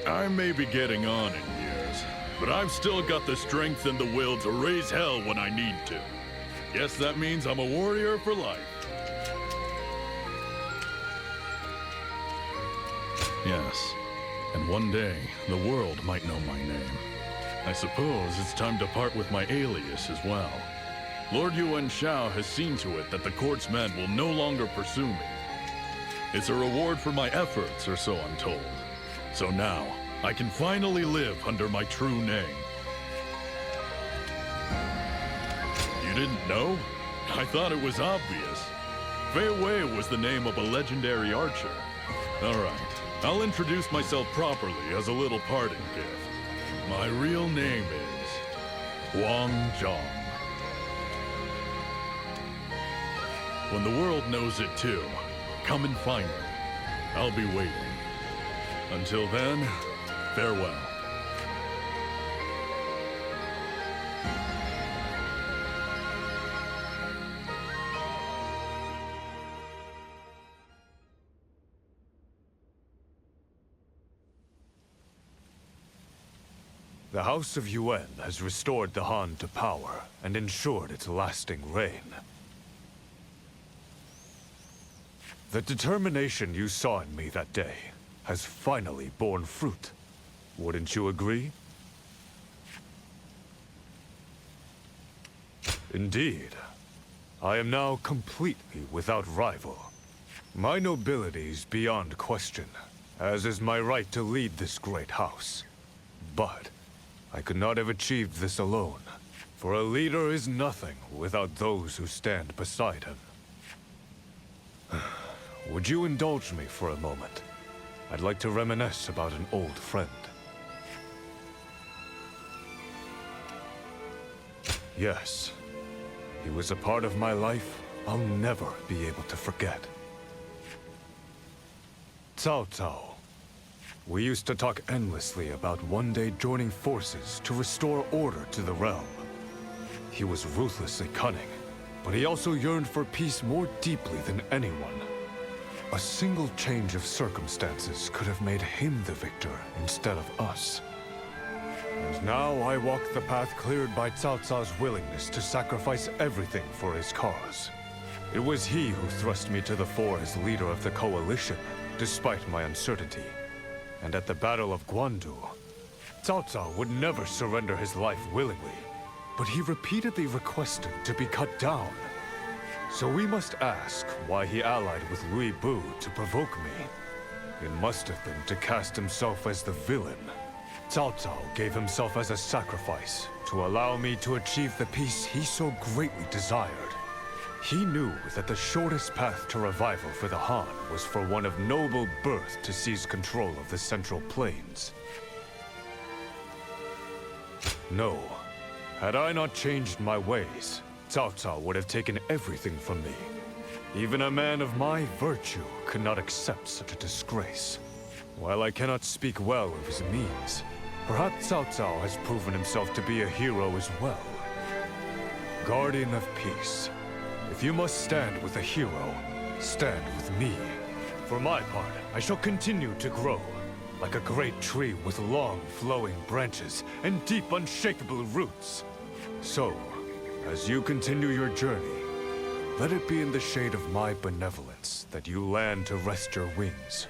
I may be getting on in years, but I've still got the strength and the will to raise hell when I need to. Guess that means I'm a warrior for life. Yes, and one day the world might know my name. I suppose it's time to part with my alias as well. Lord Yuan Shao has seen to it that the court's men will no longer pursue me. It's a reward for my efforts, or so I'm told. So now, I can finally live under my true name. You didn't know? I thought it was obvious. Fei Wei was the name of a legendary archer. Alright, I'll introduce myself properly as a little parting gift. My real name is Wang Zhang. When the world knows it too, come and find me. I'll be waiting. Until then, farewell. The House of Yuan has restored the Han to power and ensured its lasting reign. The determination you saw in me that day has finally borne fruit. Wouldn't you agree? Indeed. I am now completely without rival. My nobility is beyond question, as is my right to lead this great house. But I could not have achieved this alone, for a leader is nothing without those who stand beside him. Would you indulge me for a moment? I'd like to reminisce about an old friend. Yes. He was a part of my life I'll never be able to forget. Cao Cao. We used to talk endlessly about one day joining forces to restore order to the realm. He was ruthlessly cunning, but he also yearned for peace more deeply than anyone. A single change of circumstances could have made him the victor instead of us. And now I walk the path cleared by Cao Cao's willingness to sacrifice everything for his cause. It was he who thrust me to the fore as leader of the coalition, despite my uncertainty. And at the Battle of Guandu, Cao Cao would never surrender his life willingly, but he repeatedly requested to be cut down. So we must ask why he allied with Lui Bu to provoke me. It must have been to cast himself as the villain. Cao Cao gave himself as a sacrifice to allow me to achieve the peace he so greatly desired. He knew that the shortest path to revival for the Han was for one of noble birth to seize control of the Central Plains. No. Had I not changed my ways, Cao Cao would have taken everything from me. Even a man of my virtue could not accept such a disgrace. While I cannot speak well of his means, perhaps Cao Cao has proven himself to be a hero as well. Guardian of Peace. If you must stand with a hero, stand with me. For my part, I shall continue to grow, like a great tree with long, flowing branches and deep, unshakable roots. So, as you continue your journey, let it be in the shade of my benevolence that you land to rest your wings.